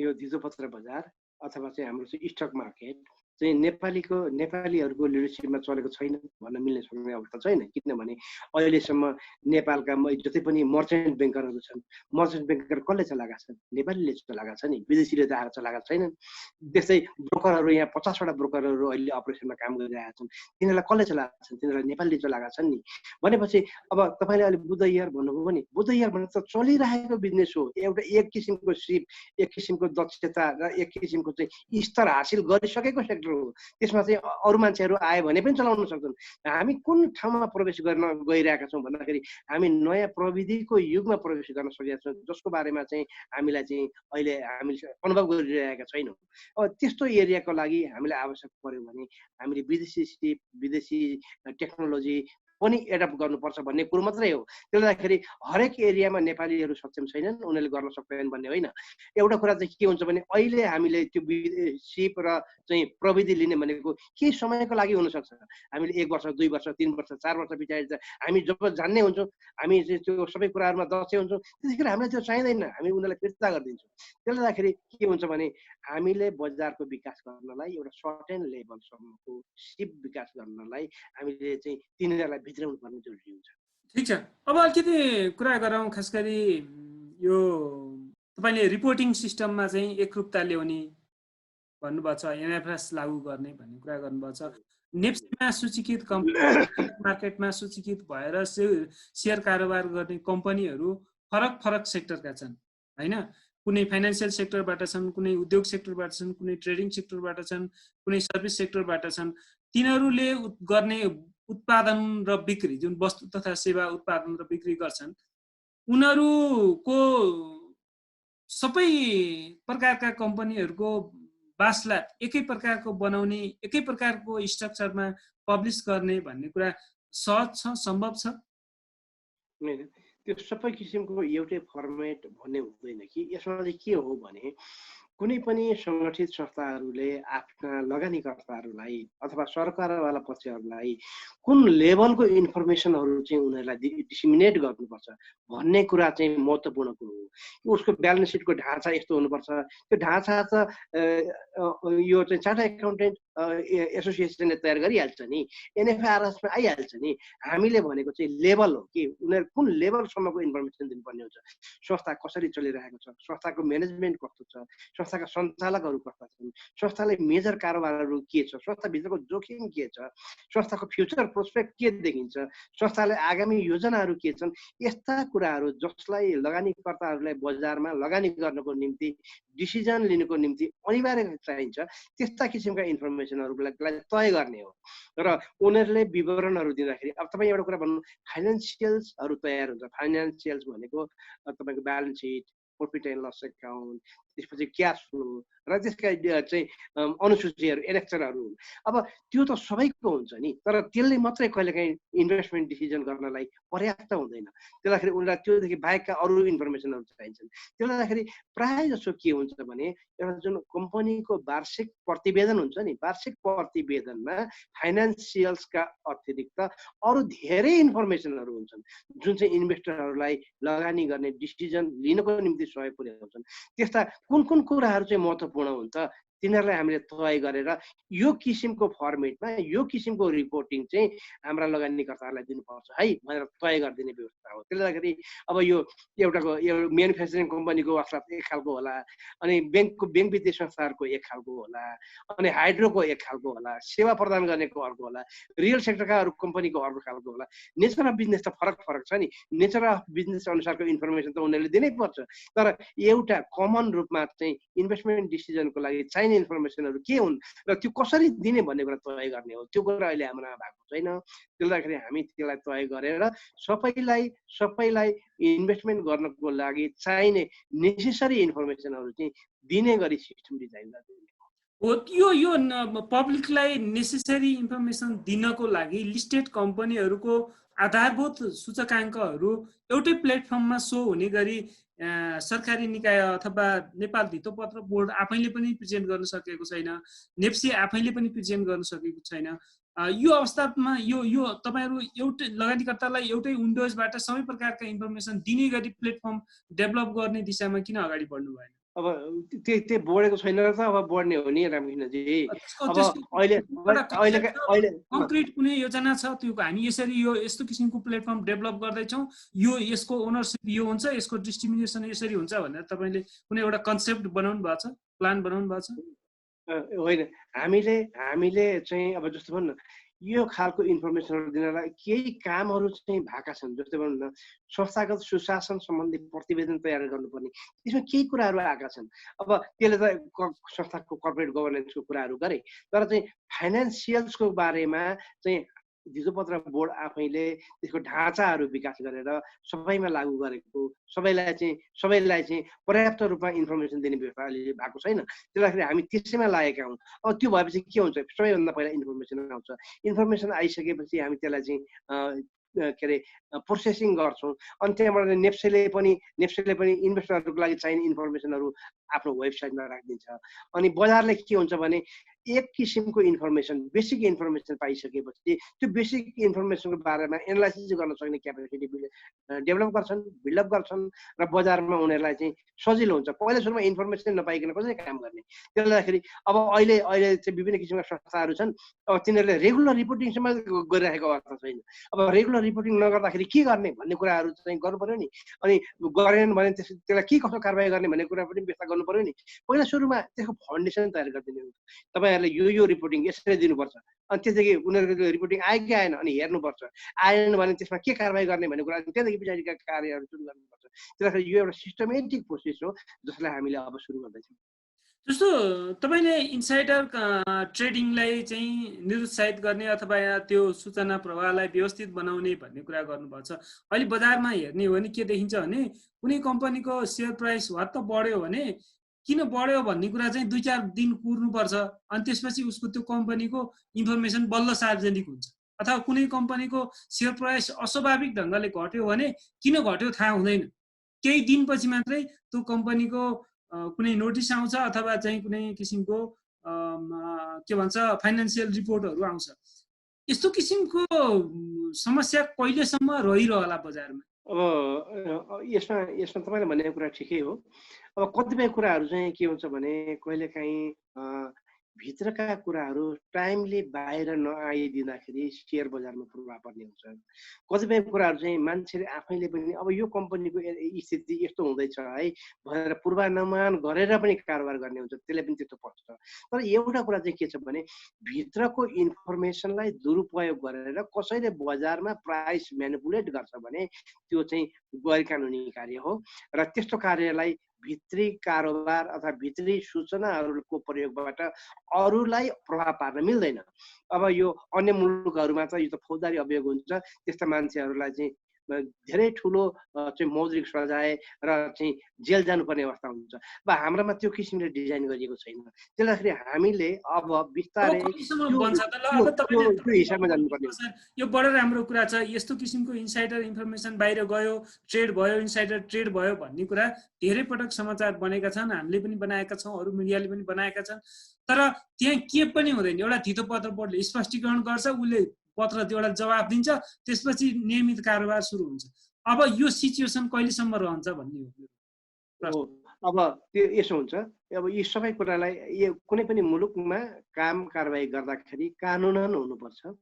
यो धितोपत्र बजार अथवा चाहिँ हाम्रो चाहिँ स्टक मार्केट चाहिँ नेपालीहरूको लिडरसिपमा चलेको छैन भन्न मिल्ने सक्ने अवस्था छैन। किनभने अहिलेसम्म नेपालका जति पनि मर्चेन्ट ब्याङ्करहरू छन्, मर्चेन्ट ब्याङ्कर कसले चलाएका छन्? नेपालीले चलाएका छन् नि, विदेशीले त आएर चलाएका छैनन्। त्यस्तै ब्रोकरहरू, यहाँ 50वटा ब्रोकरहरू अहिले अपरेसनमा काम गरिरहेका छन्, तिनीहरूलाई कसले चलाएका छन्? तिनीहरूलाई नेपालीले चलाएका छन् नि। भनेपछि अब तपाईँले अहिले बुद्ध एयर भन्नुभयो भने, बुद्ध एयर भने त चलिरहेको बिजनेस हो। एउटा एक किसिमको सिप, एक किसिमको दक्षता र एक किसिमको चाहिँ स्तर हासिल गरिसकेको सेक्टर हो। त्यसमा चाहिँ अरू मान्छेहरू आयो भने पनि चलाउन सक्छन्। हामी कुन ठाउँमा प्रवेश गर्न गइरहेका छौँ भन्दाखेरि हामी नयाँ प्रविधिको युगमा प्रवेश गर्न सकेका छौँ, जसको बारेमा चाहिँ हामीले अहिले हामीले अनुभव गरिरहेका छैनौँ। अब त्यस्तो एरियाको लागि हामीलाई आवश्यक पर्यो भने हामीले विदेशी सिप, विदेशी टेक्नोलोजी पनि एडप्ट गर्नुपर्छ भन्ने कुरो मात्रै हो। त्यसले गर्दाखेरि हरेक एरियामा नेपालीहरू सक्षम छैनन्, उनीहरूले गर्न सक्दैनन् भन्ने होइन। एउटा कुरा चाहिँ के हुन्छ भने अहिले हामीले त्यो सिप र चाहिँ प्रविधि लिने भनेको केही समयको लागि हुनसक्छ। हामीले 1 वर्ष, 2 वर्ष, 3 वर्ष, 4 वर्ष पछाडि हामी जब जान्ने हुन्छौँ, हामी चाहिँ त्यो सबै कुराहरूमा दक्ष हुन्छौँ, त्यतिखेर हामीलाई त्यो चाहिँदैन, हामी उनीहरूलाई फिर्ता गरिदिन्छौँ। त्यसले गर्दाखेरि के हुन्छ भने हामीले बजारको विकास गर्नलाई एउटा सर्टेन लेभलसम्मको सिप विकास गर्नलाई हामीले चाहिँ तिनीहरूलाई भित्राउनु पर्ने जरुरी हुन्छ। ठिक छ, अब अलिकति कुरा गरौँ खास गरी यो तपाईँले रिपोर्टिङ सिस्टममा चाहिँ एकरूपता ल्याउने भन्नुभएको छ, एमएफएस लागू गर्ने भन्ने कुरा गर्नुभएको छ। नेप्सीमा सूचीकृत कम्पनी, मार्केटमा सूचीकृत भएर सेयर कारोबार गर्ने कम्पनीहरू फरक फरक सेक्टरका छन् होइन? कुनै फाइनेन्सियल सेक्टरबाट छन्, कुनै उद्योग सेक्टरबाट छन्, कुनै ट्रेडिङ सेक्टरबाट छन्, कुनै सर्भिस सेक्टरबाट छन्। तिनीहरूले गर्ने उत्पादन र बिक्री, जुन वस्तु तथा सेवा उत्पादन र बिक्री गर्छन्, उनीहरूको सबै प्रकारका कम्पनीहरूको बासलाई एकै प्रकारको बनाउने, एकै प्रकारको स्ट्रक्चरमा पब्लिस गर्ने भन्ने कुरा सहज छ, सम्भव छ? त्यो सबै किसिमको एउटै फर्मेट भन्ने हुँदैन कि। यसमा चाहिँ के हो भने कुनै पनि सङ्गठित संस्थाहरूले आफ्ना लगानीकर्ताहरूलाई अथवा सरकारवाला पक्षहरूलाई कुन लेभलको इन्फर्मेसनहरू चाहिँ उनीहरूलाई डिसिमिनेट गर्नुपर्छ भन्ने कुरा चाहिँ महत्त्वपूर्ण कुरो हो। उसको ब्यालेन्स सिटको ढाँचा यस्तो हुनुपर्छ, त्यो ढाँचा त यो चाहिँ चार्टर्ड एकाउन्टेन्ट एसोसिएसनले तयार गरिहाल्छ नि, एनएफआरएसमा आइहाल्छ नि। हामीले भनेको चाहिँ लेभल हो कि उनीहरू कुन लेभलसम्मको इन्फर्मेसन दिनुपर्ने हुन्छ, संस्था कसरी चलिरहेको छ, संस्थाको म्यानेजमेन्ट कस्तो छ, संस्था संस्थाका सञ्चालकहरू कस्ता छन्, संस्थाले मेजर कारोबारहरू के छ, संस्थाभित्रको जोखिम के छ, संस्थाको फ्युचर प्रोस्पेक्ट के देखिन्छ, संस्थाले आगामी योजनाहरू के छन्, यस्ता कुराहरू जसलाई लगानीकर्ताहरूलाई बजारमा लगानी गर्नको निम्ति डिसिजन लिनुको निम्ति अनिवार्य चाहिन्छ, त्यस्ता किसिमका इन्फर्मेसनहरूलाई तय गर्ने हो। र उनीहरूले विवरणहरू दिँदाखेरि अब तपाईँ एउटा कुरा भन्नु, फाइनेन्सियल्सहरू तयार हुन्छ। फाइनेन्सियल्स भनेको तपाईँको balance sheet, profit and loss account, त्यसपछि क्यास फ्लो र त्यसका चाहिँ अनुसूचीहरू, एनेक्चरहरू हुन्। अब त्यो त सबैको हुन्छ नि, तर त्यसले मात्रै कहिलेकाहीँ इन्भेस्टमेन्ट डिसिजन गर्नलाई पर्याप्त हुँदैन। त्यसलाई उनीहरूलाई त्योदेखि बाहेकका अरू इन्फर्मेसनहरू चाहिन्छन्। त्यसले गर्दाखेरि प्रायः जसो के हुन्छ भने एउटा जुन कम्पनीको वार्षिक प्रतिवेदन हुन्छ नि, वार्षिक प्रतिवेदनमा फाइनेन्सियल्सका अतिरिक्त अरू धेरै इन्फर्मेसनहरू हुन्छन् जुन चाहिँ इन्भेस्टरहरूलाई लगानी गर्ने डिसिजन लिनको निम्ति सहयोग पुर्याउँछन्। त्यस्ता कुन कुन कुराहरू चाहिँ महत्त्वपूर्ण हुन्छ तिनीहरूलाई हामीले तय गरेर यो किसिमको फर्मेटमा यो किसिमको रिपोर्टिङ चाहिँ हाम्रा लगानीकर्ताहरूलाई दिनुपर्छ है भनेर तय गरिदिने व्यवस्था हो। त्यसले गर्दाखेरि अब यो एउटाको म्यानुफ्याक्चरिङ कम्पनीको अवस्था एक खालको होला, अनि ब्याङ्क वित्तीय संस्थाहरूको एक खालको होला, अनि हाइड्रोको एक खालको होला, सेवा प्रदान गर्नेको अर्को होला, रियल सेक्टरका अरू कम्पनीको अर्को खालको होला। नेचर अफ बिजनेस त फरक फरक छ नि, नेचर अफ बिजनेस अनुसारको इन्फर्मेसन त उनीहरूले दिनै पर्छ। तर एउटा कमन रूपमा चाहिँ इन्भेस्टमेन्ट डिसिजनको लागि चाहिने इन्फर्मेसनहरू के हुन् र त्यो कसरी दिने भन्ने कुरा तय गर्ने हो। त्यो कुरा अहिले हाम्रोमा भएको छैन। त्यसले गर्दाखेरि हामी त्यसलाई तय गरेर सबैलाई इन्भेस्टमेन्ट गर्नको लागि चाहिने नेसेसरी इन्फर्मेसनहरू चाहिँ दिने गरी सिस्टम डिजाइन गरिदिने हो। यो पब्लिकलाई नेसेसरी इन्फर्मेसन दिनको लागि लिस्टेड कम्पनीहरूको आधारभूत सूचकाङ्कहरू एउटै प्लेटफर्ममा सो हुने गरी सरकारी निकाय अथवा नेपाल धितोपत्र बोर्ड आफैले पनि प्रेजेन्ट गर्न सकेको छैन, नेप्सी आफैले पनि प्रेजेन्ट गर्न सकेको छैन। यो अवस्थामा यो तपाईहरु एउटै लगानीकर्तालाई एउटै विन्डोजबाट सबै प्रकारका इन्फर्मेसन दिने गरी प्लेटफर्म डेभलप गर्ने दिशामा किन अगाडि बढ्नु भएन? अब त्यो बढेको छैन र त अब बढ्ने हो नि रामकृष्णजी। अब अहिले कङ्क्रिट कुनै योजना छ त्यो हामी यसरी यस्तो किसिमको प्लेटफर्म डेभलप गर्दैछौँ, यसको ओनरसिप यो हुन्छ, यसको डिस्ट्रिब्युसन यसरी हुन्छ भनेर तपाईले कुनै एउटा कन्सेप्ट बनाउनु भएको छ, प्लान बनाउनु भएको छ? होइन, हामीले चाहिँ अब जस्तो भन्नु यो खालको इन्फर्मेसनहरू दिनलाई केही कामहरू चाहिँ भएका छन्। जस्तै भनौँ न, संस्थागत सुशासन सम्बन्धी प्रतिवेदन तयार गर्नुपर्ने, त्यसमा केही कुराहरू आएका छन्। अब त्यसले त संस्थाको कर्पोरेट गभर्नेन्सको कुराहरू गरे, तर चाहिँ फाइनेन्सियल्सको बारेमा चाहिँ धितोपत्र बोर्ड आफैले त्यसको ढाँचाहरू विकास गरेर सबैमा लागू गरेको, सबैलाई चाहिँ पर्याप्त रूपमा इन्फर्मेसन दिने व्यवस्था अहिले भएको छैन। त्यसले गर्दाखेरि हामी त्यसैमा लागेका हौँ। अब त्यो भएपछि के हुन्छ, सबैभन्दा पहिला इन्फर्मेसन आउँछ। इन्फर्मेसन आइसकेपछि हामी त्यसलाई चाहिँ के अरे प्रोसेसिङ गर्छौँ। अनि त्यहाँबाट नेप्सेले पनि इन्भेस्टरहरूको लागि चाहिने इन्फर्मेसनहरू आफ्नो वेबसाइटमा राखिदिन्छ। अनि बजारले के हुन्छ भने एक किसिमको इन्फर्मेसन, बेसिक इन्फर्मेसन पाइसकेपछि त्यो बेसिक इन्फर्मेसनको बारेमा एनालाइसिस गर्न सक्ने क्यापेसिटी डेभलप गर्छन्, बिल्डअप गर्छन् र बजारमा उनीहरूलाई चाहिँ सजिलो हुन्छ। पहिला सुरुमा इन्फर्मेसन नपाइकन कसरी काम गर्ने। त्यसले गर्दाखेरि अब अहिले चाहिँ विभिन्न किसिमका संस्थाहरू छन्, अब तिनीहरूले रेगुलर रिपोर्टिङसम्म गरिरहेको अवस्था छैन। अब रेगुलर रिपोर्टिङ नगर्दाखेरि के गर्ने भन्ने कुराहरू चाहिँ गर्नु पर्यो नि। अनि गरेन भने त्यसलाई के कसो कारबाही गर्ने भन्ने कुरा पनि व्यवस्था गर्नु पर्यो नि। पहिला सुरुमा त्यसको फाउन्डेसन तयार गरिदिनु हुन्छ। तपाईँहरूले यो रिपोर्टिङ यसरी दिनुपर्छ, अनि त्यसदेखि उनीहरूको रिपोर्टिङ आयो कि आएन अनि हेर्नुपर्छ, आएन भने त्यसमा के कारबाही गर्ने भन्ने कुरा त्यहाँदेखि पछाडिका कार्यहरू सुरु गर्नुपर्छ। त्यसलाई यो एउटा सिस्टमेटिक प्रोसेस हो जसलाई हामीले अब सुरु गर्दैछौँ। जस्तो तपाईले इनसाइडर ट्रेडिङलाई चाहिँ निरुत्साहित गर्ने अथवा त्यो सूचना प्रवाहलाई व्यवस्थित बनाउने भन्ने कुरा गर्नुभएको छ। अहिले बजारमा हेर्ने हो भने के देखिन्छ भने कुनै कम्पनीको सेयर प्राइस हत्त बढ्यो भने किन बढ्यो भन्ने कुरा चाहिँ 2-4 दिन कुर्नुपर्छ, अनि त्यसपछि उसको त्यो कम्पनीको इन्फर्मेसन बल्ल सार्वजनिक हुन्छ। अथवा कुनै कम्पनीको सेयर प्राइस अस्वाभाविक ढङ्गले घट्यो भने किन घट्यो थाहा हुँदैन, केही दिनपछि मात्रै त्यो कम्पनीको कुनै नोटिस आउँछ अथवा चाहिँ कुनै किसिमको के भन्छ फाइनान्सियल रिपोर्टहरू आउँछ। यस्तो किसिमको समस्या कहिलेसम्म रहिरहला बजारमा? अब यसमा तपाईँले भनेको कुरा ठिकै हो। अब कतिपय कुराहरू चाहिँ के हुन्छ भने कहिलेकाहीँ भित्रका कुराहरू टाइमली बाहिर नआइदिँदाखेरि सेयर बजारमा प्रभाव पर्ने हुन्छ। कतिपय कुराहरू चाहिँ मान्छेले आफैले पनि अब यो कम्पनीको स्थिति यस्तो हुँदैछ है भनेर पूर्वानुमान गरेर पनि कारोबार गर्ने हुन्छ, त्यसले पनि त्यस्तो पर्छ। तर एउटा कुरा चाहिँ के छ भने भित्रको इन्फर्मेसनलाई दुरुपयोग गरेर कसैले बजारमा प्राइस म्यानिपुलेट गर्छ भने त्यो चाहिँ गैर कानुनी कार्य हो र त्यस्तो कार्यलाई भित्री कारोबार अथवा भित्री सूचनाहरूको प्रयोगबाट अरूलाई प्रभाव पार्न मिल्दैन। अब यो अन्य मुलुकहरूमा त यो त फौजदारी अभियोग हुन्छ, त्यस्ता मान्छेहरूलाई चाहिँ धेरै ठुलो चाहिँ मौद्रिक सजाय र चाहिँ जेल जानुपर्ने अवस्था हुन्छ। अब हाम्रोमा त्यो किसिमले डिजाइन गरिएको छैन। त्यसैले हामीले अब बिस्तारै त्यो हिसाबमा जानुपर्ने हुन्छ। यो बडो राम्रो कुरा छ। यस्तो किसिमको इनसाइडर इन्फर्मेसन बाहिर गयो, ट्रेड भयो, इनसाइडर ट्रेड भयो भन्ने कुरा धेरै पटक समाचार बनेका छन्, हामीले पनि बनाएका छौँ, अरू मिडियाले पनि बनाएका छन्। तर त्यहाँ के पनि हुँदैन। एउटा धितोपत्र बोर्डले स्पष्टीकरण गर्छ, उसले पत्र एउटा जवाफ दिन्छ, त्यसपछि नियमित कारोबार सुरु हुन्छ। अब यो सिचुएसन कहिलेसम्म रहन्छ भन्ने हो। अब त्यो यसो हुन्छ, अब यी सबै कुरालाई यो कुनै पनि मुलुकमा काम कारबाही गर्दाखेरि कानुनन हुनुपर्छ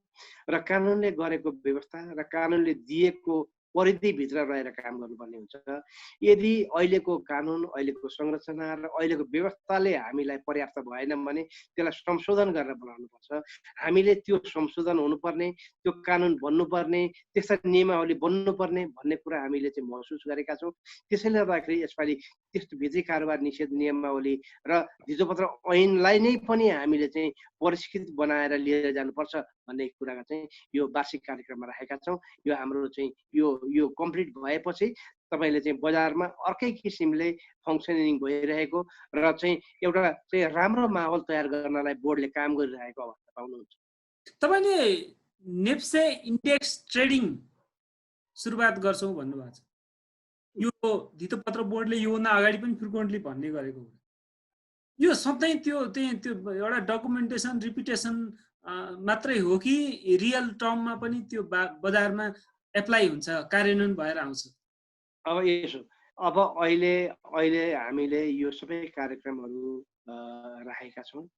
र कानुनले गरेको व्यवस्था र कानुनले दिएको परिधिभित्र रहेर काम गर्नुपर्ने हुन्छ। यदि अहिलेको कानुन, अहिलेको संरचना र अहिलेको व्यवस्थाले हामीलाई पर्याप्त भएन भने त्यसलाई संशोधन गरेर बनाउनुपर्छ। हामीले त्यो संशोधन हुनुपर्ने, त्यो कानुन बन्नुपर्ने, त्यस्ता नियमावली बन्नुपर्ने भन्ने कुरा हामीले चाहिँ महसुस गरेका छौँ। त्यसैले गर्दाखेरि यसपालि त्यस्तो भित्री कारोबार निषेध नियमावली र धितोपत्र ऐनलाई नै पनि हामीले चाहिँ परिष्कृत बनाएर लिएर जानुपर्छ भन्ने कुराका चाहिँ यो वार्षिक कार्यक्रममा राखेका छौँ। यो हाम्रो चाहिँ यो कम्प्लिट भएपछि तपाईँले चाहिँ बजारमा अर्कै किसिमले फङ्सनिङ भइरहेको र चाहिँ एउटा चाहिँ राम्रो माहौल तयार गर्नलाई बोर्डले काम गरिरहेको अवस्था पाउनुहुन्छ। तपाईँले नेप्से इन्डेक्स ट्रेडिङ सुरुवात गर्छौँ भन्नुभएको छ। यो धितोपत्र बोर्डले योभन्दा अगाडि पनि फ्रिक्वेन्टली भन्ने गरेको हो। यो सधैँ त्यो एउटा डकुमेन्टेसन रिपिटेसन मात्रै हो कि रियल टर्ममा पनि त्यो बजारमा एप्लाई हुन्छ, कार्यान्वयन भएर आउँछ? अब यसो, अब अहिले हामीले यो सबै कार्यक्रमहरू राखेका छौँ।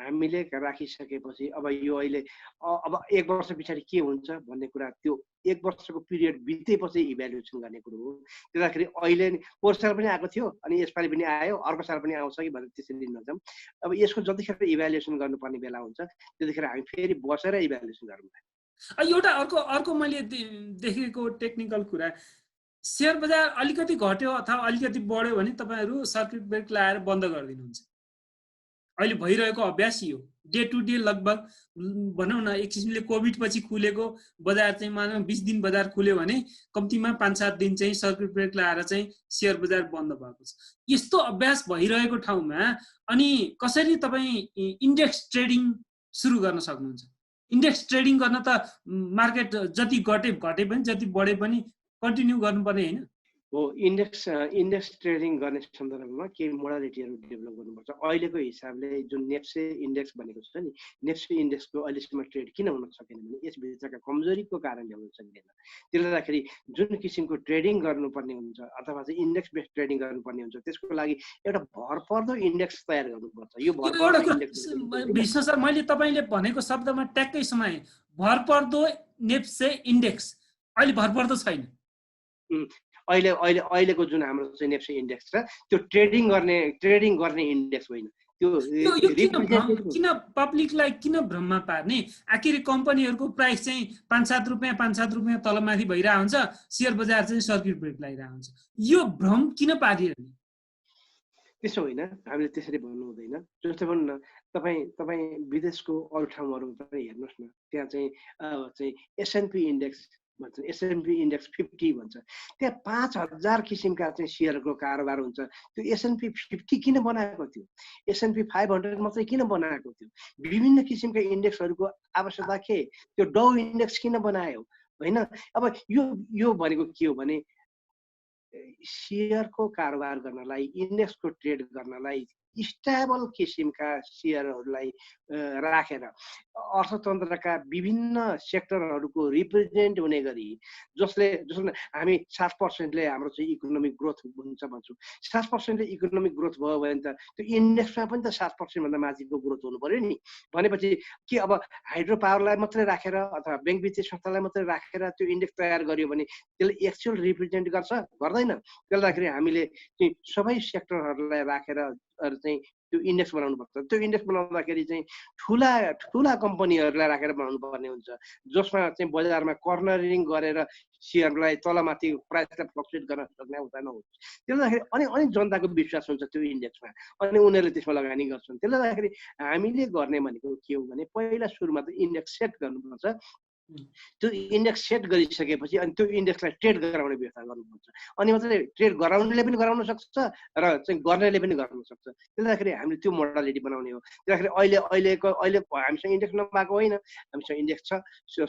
हामीले राखिसकेपछि अब यो अहिले अब 1 वर्ष पछाडि के हुन्छ भन्ने कुरा त्यो 1 वर्षको पिरियड बितेपछि इभ्यालुएसन गर्ने कुरो हो। त्यसैले अहिले पोहोर साल पनि आएको थियो अनि यसपालि पनि आयो, अर्को साल पनि आउँछ कि भनेर त्यसरी नजाउँ। अब यसको जतिखेर इभ्यालुएसन गर्नुपर्ने बेला हुन्छ त्यतिखेर हामी फेरि बसेर इभ्यालुएसन गरौँ। एउटा अर्को मैले देखेको टेक्निकल कुरा, सेयर बजार अलिकति घट्यो अथवा अलिकति बढ्यो भने तपाईँहरू सर्किट ब्रेक लगाएर बन्द गरिदिनुहुन्छ। अहिले भइरहेको अभ्यास यो डे टु डे लगभग भनौँ न एक किसिमले कोभिड पछि खुलेको बजार चाहिँ मानौँ 20 दिन बजार खुल्यो भने कम्तीमा 5-7 दिन चाहिँ सर्किट ब्रेक लगाएर चाहिँ सेयर बजार बन्द भएको छ। यस्तो अभ्यास भइरहेको ठाउँमा अनि कसरी तपाईँ इन्डेक्स ट्रेडिङ सुरु गर्न सक्नुहुन्छ? इन्डेक्स ट्रेडिङ गर्न त मार्केट जति घटे पनि जति बढे पनि कन्टिन्यू गर्नुपर्ने होइन? हो, इन्डेक्स ट्रेडिङ गर्ने सन्दर्भमा केही मोडालिटीहरू डेभलप गर्नुपर्छ। अहिलेको हिसाबले जुन नेप्से इन्डेक्स भनेको छ नि, नेप्से इन्डेक्सको अहिलेसम्म ट्रेड किन हुन सकेन भने यसभित्रका कमजोरीको कारणले हुन सक्दैन। त्यसले गर्दाखेरि जुन किसिमको ट्रेडिङ गर्नुपर्ने हुन्छ अथवा चाहिँ इन्डेक्स बेस्ड ट्रेडिङ गर्नुपर्ने हुन्छ त्यसको लागि एउटा भरपर्दो इन्डेक्स तयार गर्नुपर्छ। यो भरपर्दो इन्डेक्स विश्व सर, मैले तपाईँले भनेको शब्दमा ट्याक्कै समाएँ। भरपर्दो नेप्से इन्डेक्स अहिले भरपर्दो छैन। अहिलेको जुन हाम्रो चाहिँ नेप्से इन्डेक्स छ त्यो ट्रेडिङ गर्ने इन्डेक्स होइन। त्यो किन पब्लिकलाई किन भ्रममा पार्ने? आखिर कम्पनीहरूको प्राइस चाहिँ 5-7 रुपियाँ तलमाथि भइरहेको हुन्छ, सेयर बजार चाहिँ सर्किट ब्रेक लगाइरहेको हुन्छ। यो भ्रम किन पारिरहने? त्यसो होइन, हामीले त्यसरी भन्नु हुँदैन। जस्तै भन्नु न, तपाईँ विदेशको अरू ठाउँहरूमा पनि हेर्नुहोस् न, त्यहाँ चाहिँ S&P इन्डेक्स भन्छ, S&P इन्डेक्स 50 भन्छ। त्यहाँ 5000 किसिमका चाहिँ सेयरको कारोबार हुन्छ। त्यो S&P 50 किन बनाएको थियो? S&P 500 मात्रै किन बनाएको थियो? विभिन्न किसिमका इन्डेक्सहरूको आवश्यकता के? त्यो डाउ इन्डेक्स किन बनायो? होइन, अब यो भनेको के हो भने सेयरको कारोबार गर्नलाई, इन्डेक्सको ट्रेड गर्नलाई स्टेबल किसिमका सेयरहरूलाई राखेर अर्थतन्त्रका विभिन्न सेक्टरहरूको रिप्रेजेन्ट हुने गरी जसले हामी 7%ले हाम्रो चाहिँ इकोनोमिक ग्रोथ हुन्छ भन्छौँ। 7%ले इकोनोमिक ग्रोथ भयो भने त त्यो इन्डेक्समा पनि त 7% भन्दा माथिको ग्रोथ हुनु पर्यो नि। भनेपछि के अब हाइड्रो पावरलाई मात्रै राखेर अथवा ब्याङ्क वित्तीय संस्थालाई मात्रै राखेर त्यो इन्डेक्स तयार गर्यो भने त्यसले एक्चुअल रिप्रेजेन्ट गर्दैन। त्यसले गर्दाखेरि हामीले चाहिँ सबै सेक्टरहरूलाई राखेर चाहिँ त्यो इन्डेक्स बनाउनु पर्छ। त्यो इन्डेक्स बनाउँदाखेरि चाहिँ ठुला ठुला कम्पनीहरूलाई राखेर बनाउनु पर्ने हुन्छ, जसमा चाहिँ बजारमा कर्नरिङ गरेर सेयरलाई तलमाथि प्राइसलाई फ्लक्चुएट गर्न सक्ने हुँदैन। त्यसले गर्दाखेरि अनि जनताको विश्वास हुन्छ त्यो इन्डेक्समा, अनि उनीहरूले त्यसमा लगानी गर्छन्। त्यसले गर्दाखेरि हामीले गर्ने भनेको के हो भने पहिला सुरुमा त इन्डेक्स सेट गर्नुपर्छ। त्यो इन्डेक्स सेट गरिसकेपछि अनि त्यो इन्डेक्सलाई ट्रेड गराउने व्यवस्था गर्नुपर्छ। अनि मात्रै ट्रेड गराउनेले पनि गराउन सक्छ र चाहिँ गर्नेले पनि गर्न सक्छ। त्यसले गर्दाखेरि हामीले त्यो मोडालिटी बनाउने हो। त्यसले गर्दाखेरि अहिले हामीसँग इन्डेक्स नभएको होइन, हामीसँग इन्डेक्स छ,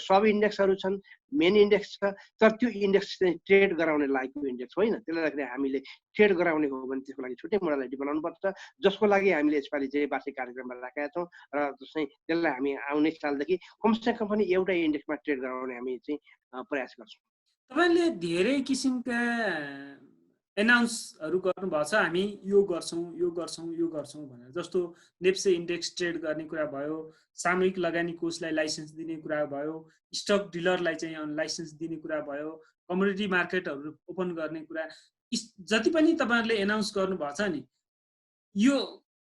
सब इन्डेक्सहरू छन्, मेन इन्डेक्स छ, तर त्यो इन्डेक्स चाहिँ ट्रेड गराउने लायकको इन्डेक्स होइन। त्यसले गर्दाखेरि हामीले ट्रेड गराउने हो भने त्यसको लागि छुट्टै मोडालिटी बनाउनुपर्छ, जसको लागि हामीले यसपालि चाहिँ वार्षिक कार्यक्रममा राखेका छौँ र चाहिँ त्यसलाई हामी आउने सालदेखि कमसेकम पनि एउटा इन्डेक्समा ट्रेड गराउने हामी चाहिँ प्रयास गर्छौँ। तपाईँले धेरै किसिमका एनाउन्सहरू गर्नुभएको छ, हामी यो गर्छौँ भनेर। जस्तो नेप्से इन्डेक्स ट्रेड गर्ने कुरा भयो, सामूहिक लगानी कोषलाई लाइसेन्स दिने कुरा भयो, स्टक डिलरलाई चाहिँ लाइसेन्स दिने कुरा भयो, कमोडिटी मार्केटहरू ओपन गर्ने कुरा, जति पनि तपाईँहरूले एनाउन्स गर्नुभएको छ नि, यो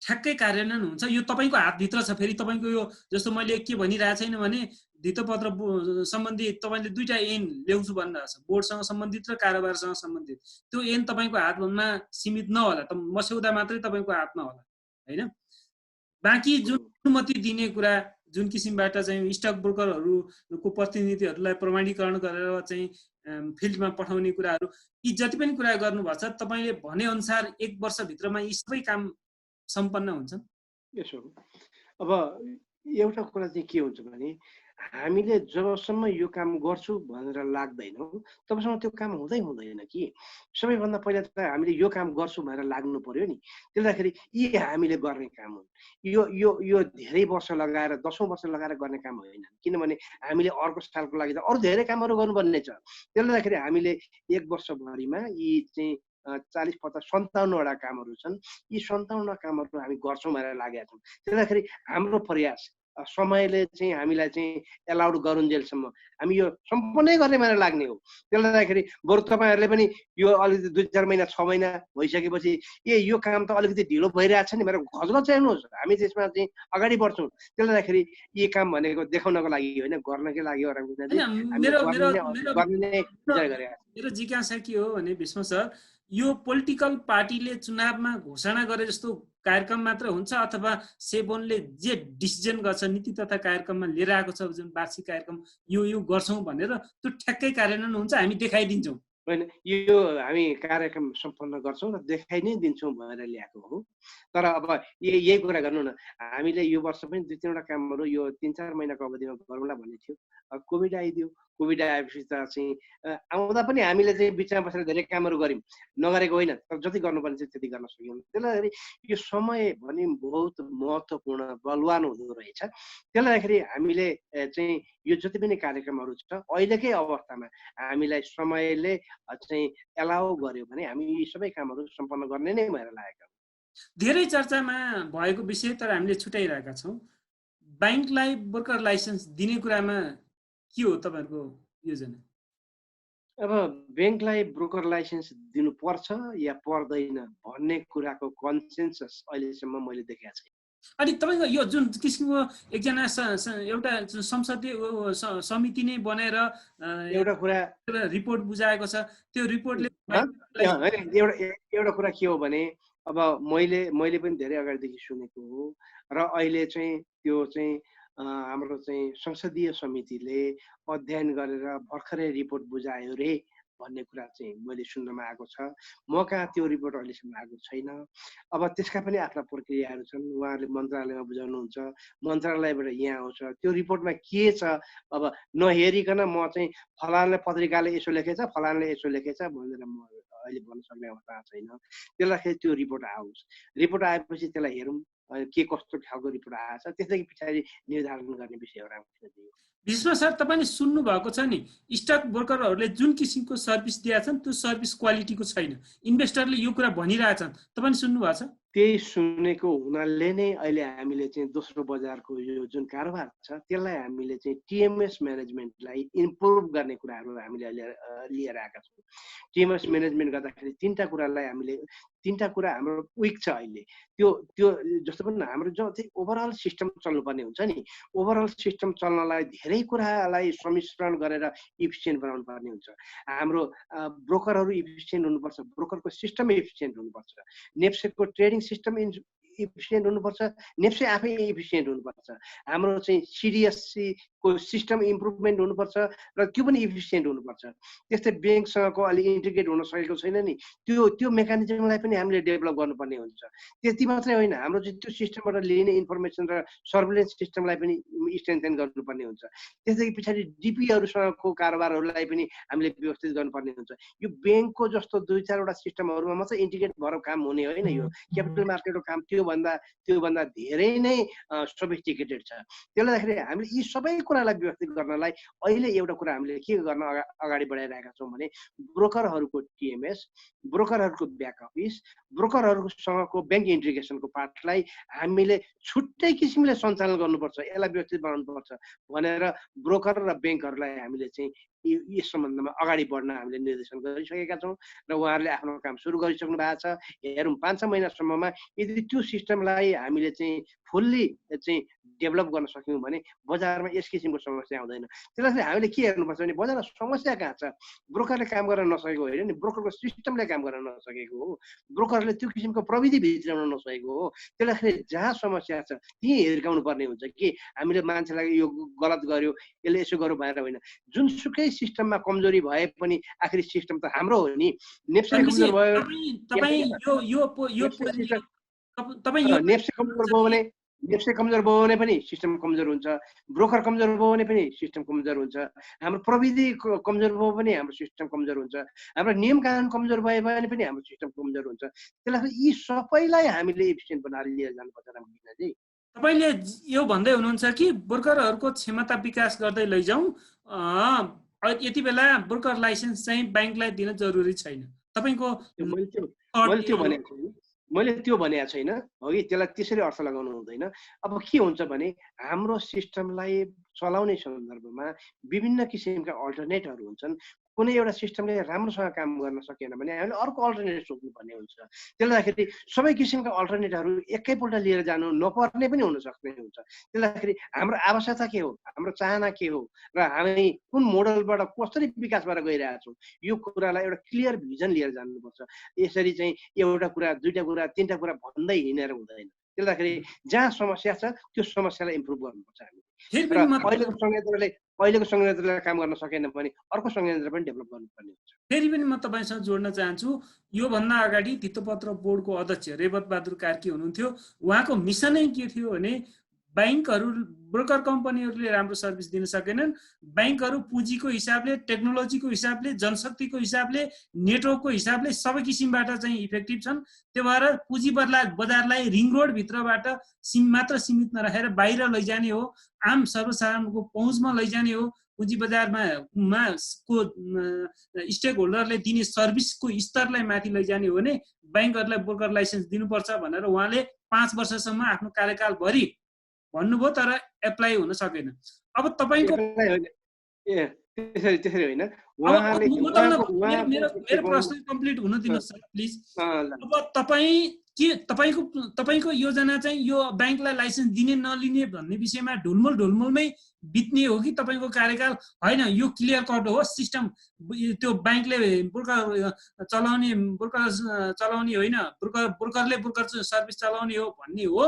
ठ्याक्कै कार्यान्वयन हुन्छ? यो तपाईँको हातभित्र छ? फेरि तपाईँको यो जस्तो मैले के भनिरहेको छैन भने धितोपत्र सम्बन्धी तपाईँले दुईटा ऐन ल्याउँछु भनिरहेको छ, बोर्डसँग सम्बन्धित र कारोबारसँग सम्बन्धित। त्यो ऐन तपाईँको हातमा सीमित नहोला, त मस्यौदा मात्रै तपाईँको हातमा होला होइन? बाँकी जुन अनुमति दिने कुरा, जुन किसिमबाट चाहिँ स्टक ब्रोकरहरूको प्रतिनिधिहरूलाई प्रमाणीकरण गरेर चाहिँ फिल्डमा पठाउने कुराहरू, यी जति पनि कुरा गर्नुभएको छ, तपाईँले भनेअनुसार 1 वर्षभित्रमा यी सबै काम सम्पन्न हुन्छन्? यसो अब एउटा कुरा चाहिँ के हुन्छ भने हामीले जबसम्म यो काम गर्छु भनेर लाग्दैनौँ तबसम्म त्यो काम हुँदैन कि। सबैभन्दा पहिला त हामीले यो काम गर्छु भनेर लाग्नु पर्यो नि। त्यसले गर्दाखेरि यी हामीले गर्ने काम हुन्। यो यो यो धेरै वर्ष लगाएर 10औं वर्ष लगाएर गर्ने काम होइन, किनभने हामीले अर्को सालको लागि त अरू धेरै कामहरू गर्नुपर्ने छ। त्यसले गर्दाखेरि हामीले 1 वर्षभरिमा यी चाहिँ 40-50-57वटा कामहरू छन्। यी 57 कामहरू हामी गर्छौँ भनेर लागेका छौँ। त्यसले गर्दाखेरि हाम्रो प्रयास समयले चाहिँ हामीलाई चाहिँ एलाउड गरुन्जेलसम्म हामी यो सम्पूर्णै गर्ने भनेर लाग्ने हो। त्यसले गर्दाखेरि बरु तपाईँहरूले पनि यो अलिकति 2-4 महिना 6 महिना भइसकेपछि यो काम त अलिकति ढिलो भइरहेछ नि भनेर घचघच चाहिँ हेर्नुहोस्, हामी त्यसमा चाहिँ अगाडि बढ्छौँ। त्यसले गर्दाखेरि यी काम भनेको देखाउनको लागि होइन, गर्नकै लागि हो। मेरो जिज्ञासा के हो भने भीष्म सर, यो पोलिटिकल पार्टीले चुनावमा घोषणा गरे जस्तो कार्यक्रम मात्र हुन्छ अथवा सेबोनले जे डिसिजन गर्छ नीति तथा कार्यक्रममा लिएर आएको छ जुन वार्षिक कार्यक्रम यो गर्छौँ भनेर त्यो ठ्याक्कै कार्यान्वयन हुन्छ, हामी देखाइदिन्छौँ? होइन, यो हामी कार्यक्रम सम्पन्न गर्छौँ र देखाइ नै दिन्छौँ भनेर ल्याएको हो। तर अब यही कुरा गर्नु न, हामीले यो वर्ष पनि 2-3वटा कामहरू यो 3-4 महिनाको अवधिमा गरौँला भन्ने थियो। कोभिड आइदियो। कोभिड आएपछि त चाहिँ आउँदा पनि हामीले चाहिँ बिचमा बसेर धेरै कामहरू गऱ्यौँ, नगरेको होइन, तर जति गर्नुपर्ने चाहिँ त्यति गर्न सक्यौँ। त्यसले गर्दाखेरि यो समय भने बहुत महत्त्वपूर्ण बलवान हुँदो रहेछ। त्यसले गर्दाखेरि हामीले चाहिँ यो जति पनि कार्यक्रमहरू छ अहिलेकै अवस्थामा हामीलाई समयले चाहिँ एलाउ गर्यो भने हामी यी सबै कामहरू सम्पन्न गर्ने नै भएर लागेका छौँ। धेरै चर्चामा भएको विषय तर हामीले छुट्याइरहेका छौँ। ब्याङ्कलाई ब्रोकर लाइसेन्स दिने कुरामा के हो तपाईँहरूको योजना? अब ब्याङ्कलाई ब्रोकर लाइसेन्स दिनुपर्छ या पर्दैन भन्ने कुराको कन्सेन्सस अहिलेसम्म मैले देखेको छैन। अनि तपाईँको यो जुन किसिमको एकजना एउटा संसदीय समिति नै बनाएर एउटा कुरा रिपोर्ट बुझाएको छ, त्यो रिपोर्टले एउटा कुरा के हो भने अब मैले पनि धेरै अगाडिदेखि सुनेको हो र अहिले चाहिँ त्यो चाहिँ हाम्रो चाहिँ संसदीय समितिले अध्ययन गरेर भर्खरै रिपोर्ट बुझायो रे भन्ने कुरा चाहिँ मैले सुन्नमा आएको छ। म कहाँ त्यो रिपोर्ट अहिलेसम्म आएको छैन। अब त्यसका पनि आफ्ना प्रक्रियाहरू छन्, उहाँहरूले मन्त्रालयमा बुझाउनुहुन्छ, मन्त्रालयबाट यहाँ आउँछ, त्यो रिपोर्टमा के छ अब नहेरिकन म चाहिँ फलानले पत्रिकाले यसो लेखेछ फलानले यसो लेखेछ भनेर म अहिले भन्न सक्ने अवस्था छैन। त्यसले गर्दाखेरि त्यो रिपोर्ट आओस्, रिपोर्ट आएपछि त्यसलाई हेरौँ के कस्तो खालको रिपोर्ट आएछ, त्यसदेखि पछाडि निर्धारण गर्ने विषयहरू आउँछ। विश्व सर, तपाईँले सुन्नु भएको छ नि, स्टक ब्रोकरहरूले जुन किसिमको सर्भिस दिएका छन् त्यो सर्भिस क्वालिटीको छैन, इन्भेस्टरले यो कुरा भनिरहेछन्, तपाईँले सुन्नु भएको छ? त्यही सुनेको हुनाले नै अहिले हामीले चाहिँ दोस्रो बजारको यो जुन कारोबार छ त्यसलाई हामीले चाहिँ टिएमएस म्यानेजमेन्टलाई इम्प्रुभ गर्ने कुराहरू हामीले अहिले लिएर आएका छौँ। टिएमएस म्यानेजमेन्ट गर्दाखेरि तीनटा कुरा हाम्रो विक छ अहिले। त्यो त्यो जस्तो पनि हाम्रो जो चाहिँ ओभरअल सिस्टम चल्नुपर्ने हुन्छ नि, ओभरअल सिस्टम चल्नलाई धेरै कुरालाई सम्मिश्रण गरेर इफिसियन्ट बनाउनु पर्ने हुन्छ। हाम्रो ब्रोकरहरू इफिसियन्ट हुनुपर्छ, ब्रोकरको सिस्टम इफिसियन्ट हुनुपर्छ, नेप्सेको ट्रेडिङ सिस्टम इफिसियन्ट हुनुपर्छ, नेप्से आफै इफिसियन्ट हुनुपर्छ, हाम्रो चाहिँ सिडिएससी को सिस्टम इम्प्रुभमेन्ट हुनुपर्छ र त्यो पनि इफिसियन्ट हुनुपर्छ। त्यस्तै ब्याङ्कसँगको अलि इन्टिग्रेट हुन सकेको छैन नि, त्यो मेकानिजमलाई पनि हामीले डेभलप गर्नुपर्ने हुन्छ। त्यति मात्रै होइन, हाम्रो चाहिँ त्यो सिस्टमबाट लिने इन्फर्मेसन र सर्भिलेन्स सिस्टमलाई पनि स्ट्रेन्थेन गर्नुपर्ने हुन्छ। त्यसदेखि पछाडि डिपीहरूसँगको कारोबारहरूलाई पनि हामीले व्यवस्थित गर्नुपर्ने हुन्छ। यो ब्याङ्कको जस्तो 2-4वटा सिस्टमहरूमा मात्रै इन्टिग्रेट भएर काम हुने होइन, यो क्यापिटल मार्केटको काम त्योभन्दा धेरै नै सोफिस्टिकेटेड छ। त्यसले गर्दाखेरि हामीले यी सबै कुरालाई व्यवस्थित गर्नलाई अहिले एउटा कुरा हामीले के गर्न अगाडि बढाइरहेका छौँ भने ब्रोकरहरूको टिएमएस, ब्रोकरहरूको ब्याक अफिस, ब्रोकरहरूसँगको ब्याङ्क इन्टिग्रेसनको पार्टलाई हामीले छुट्टै किसिमले सञ्चालन गर्नुपर्छ, यसलाई व्यवस्थित बनाउनुपर्छ भनेर ब्रोकर र ब्याङ्कहरूलाई हामीले चाहिँ यस सम्बन्धमा अगाडि बढ्न हामीले निर्देशन गरिसकेका छौँ र उहाँहरूले आफ्नो काम सुरु गरिसक्नु भएको छ। हेरौँ 5-6 महिनासम्ममा यदि त्यो सिस्टमलाई हामीले चाहिँ फुल्ली चाहिँ डेभलप गर्न सक्यौँ भने बजारमा यस किसिमको समस्या आउँदैन। त्यसलाई हामीले के हेर्नुपर्छ भने बजारमा समस्या कहाँ छ? ब्रोकरले काम गर्न नसकेको होइन नि, ब्रोकरको सिस्टमले काम गर्न नसकेको हो, ब्रोकरले त्यो किसिमको प्रविधि भित्राउन नसकेको हो। त्यसलाई जहाँ समस्या छ त्यहीँ हिर्काउनु पर्ने हुन्छ कि हामीले मान्छेलाई यो गलत गर्यो, यसले यसो गर्यो भनेर होइन। जुनसुकै सिस्टममा कमजोरी भए पनि आखिरी सिस्टम त हाम्रो हो नि। नेप्से कमजोर भयो, नेप्से कमजोर भयो भने पनि सिस्टम कमजोर हुन्छ, ब्रोकर कमजोर भयो भने पनि सिस्टम कमजोर हुन्छ, हाम्रो प्रविधि कमजोर भयो भने हाम्रो सिस्टम कमजोर हुन्छ, हाम्रो नियम कानुन कमजोर भयो भने पनि हाम्रो सिस्टम कमजोर हुन्छ। त्यसलाई यी सबैलाई हामीले एफिसिएन्ट बनाएर लिएर जानुपर्छ रामकृष्णजी। तपाईँले यो भन्दै हुनुहुन्छ कि ब्रोकरहरूको क्षमता विकास गर्दै लैजाउँ, यति बेला ब्रोकर लाइसेन्स चाहिँ ब्याङ्कलाई दिन जरुरी छैन। तपाईँको मैले त्यो भनेको छैन हो कि, त्यसलाई त्यसरी अर्थ लगाउनु हुँदैन। अब के हुन्छ भने हाम्रो सिस्टमलाई चलाउने सन्दर्भमा विभिन्न किसिमका अल्टरनेटहरू हुन्छन्। कुनै एउटा सिस्टमले राम्रोसँग काम गर्न सकेन भने हामीले अर्को अल्टरनेट सोच्नुपर्ने हुन्छ। त्यसले गर्दाखेरि सबै किसिमका अल्टरनेटहरू एकैपल्ट लिएर जानु नपर्ने पनि हुन सक्ने हुन्छ। त्यसले गर्दाखेरि हाम्रो आवश्यकता के हो, हाम्रो चाहना के हो र हामी कुन मोडलबाट कसरी विकास भएर गइरहेछौँ, यो कुरालाई एउटा क्लियर भिजन लिएर जानुपर्छ। यसरी चाहिँ एउटा कुरा, दुईटा कुरा, तीनटा कुरा भन्दै हिँडेर हुँदैन। त्यसले गर्दाखेरि जहाँ समस्या छ त्यो समस्यालाई इम्प्रुभ गर्नुपर्छ हामीले। र अहिलेको संयन्त्रले काम गर्न सकेन भने अर्को संयन्त्र पनि डेभलप गर्नुपर्ने हुन्छ। फेरि पनि म तपाईँसँग जोड्न चाहन्छु, योभन्दा अगाडि धितोपत्र बोर्डको अध्यक्ष रेवत बहादुर कार्की हुनुहुन्थ्यो। उहाँको मिसनै के थियो भने ब्याङ्कहरू, ब्रोकर कम्पनीहरूले राम्रो सर्भिस दिन सकेनन्, ब्याङ्कहरू पुँजीको हिसाबले, टेक्नोलोजीको हिसाबले, जनशक्तिको हिसाबले, नेटवर्कको हिसाबले सबै किसिमबाट चाहिँ इफेक्टिभ छन्। त्यो भएर पुँजी बजारलाई रिङ रोड भित्रबाट मात्र सीमित नराखेर बाहिर लैजाने हो, आम सर्वसाधारणको पहुँचमा लैजाने हो। पुँजी बजारमा को स्टेक होल्डरले दिने सर्भिसको स्तरलाई माथि लैजाने हो भने ब्याङ्कहरूलाई ब्रोकर लाइसेन्स दिनुपर्छ भनेर उहाँले 5 वर्षसम्म आफ्नो कार्यकालभरि भन्नुभयो, तर एप्लाई हुन सकेन। अब तपाईँको त्यसरी होइन, मेरो प्रश्न कम्प्लिट हुन दिनुहोस् सर प्लिज। अब तपाईँको योजना चाहिँ यो ब्याङ्कलाई लाइसेन्स दिने नलिने भन्ने विषयमा ढुलमुलमै बित्ने हो कि तपाईँको कार्यकाल होइन यो क्लियर कट हो, सिस्टम त्यो ब्याङ्कले ब्रोकर चलाउने होइन, ब्रोकरले ब्रोकर सर्भिस चलाउने हो भन्ने हो,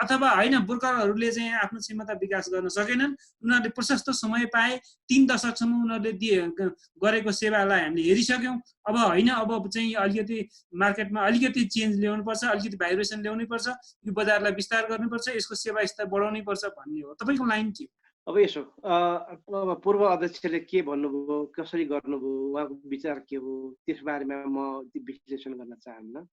अथवा होइन ब्रोकरहरूले चाहिँ आफ्नो क्षमता विकास गर्न सकेनन्, उनीहरूले प्रशस्त समय पाए, 3 दशकसम्म उनीहरूले गरेको सेवालाई हामीले हेरिसक्यौँ। अब होइन, अब चाहिँ अलिकति मार्केटमा अलिकति चेन्ज ल्याउनुपर्छ, अलिकति भाइब्रेसन ल्याउनै पर्छ, यो बजारलाई विस्तार गर्नुपर्छ, यसको सेवा स्तर बढाउनै पर्छ भन्ने हो। तपाईँको लाइन के हो? अब यसो अब पूर्व अध्यक्षले के भन्नुभयो, कसरी गर्नुभयो, उहाँको विचार के हो, त्यस बारेमा म विश्लेषण गर्न चाहन्न।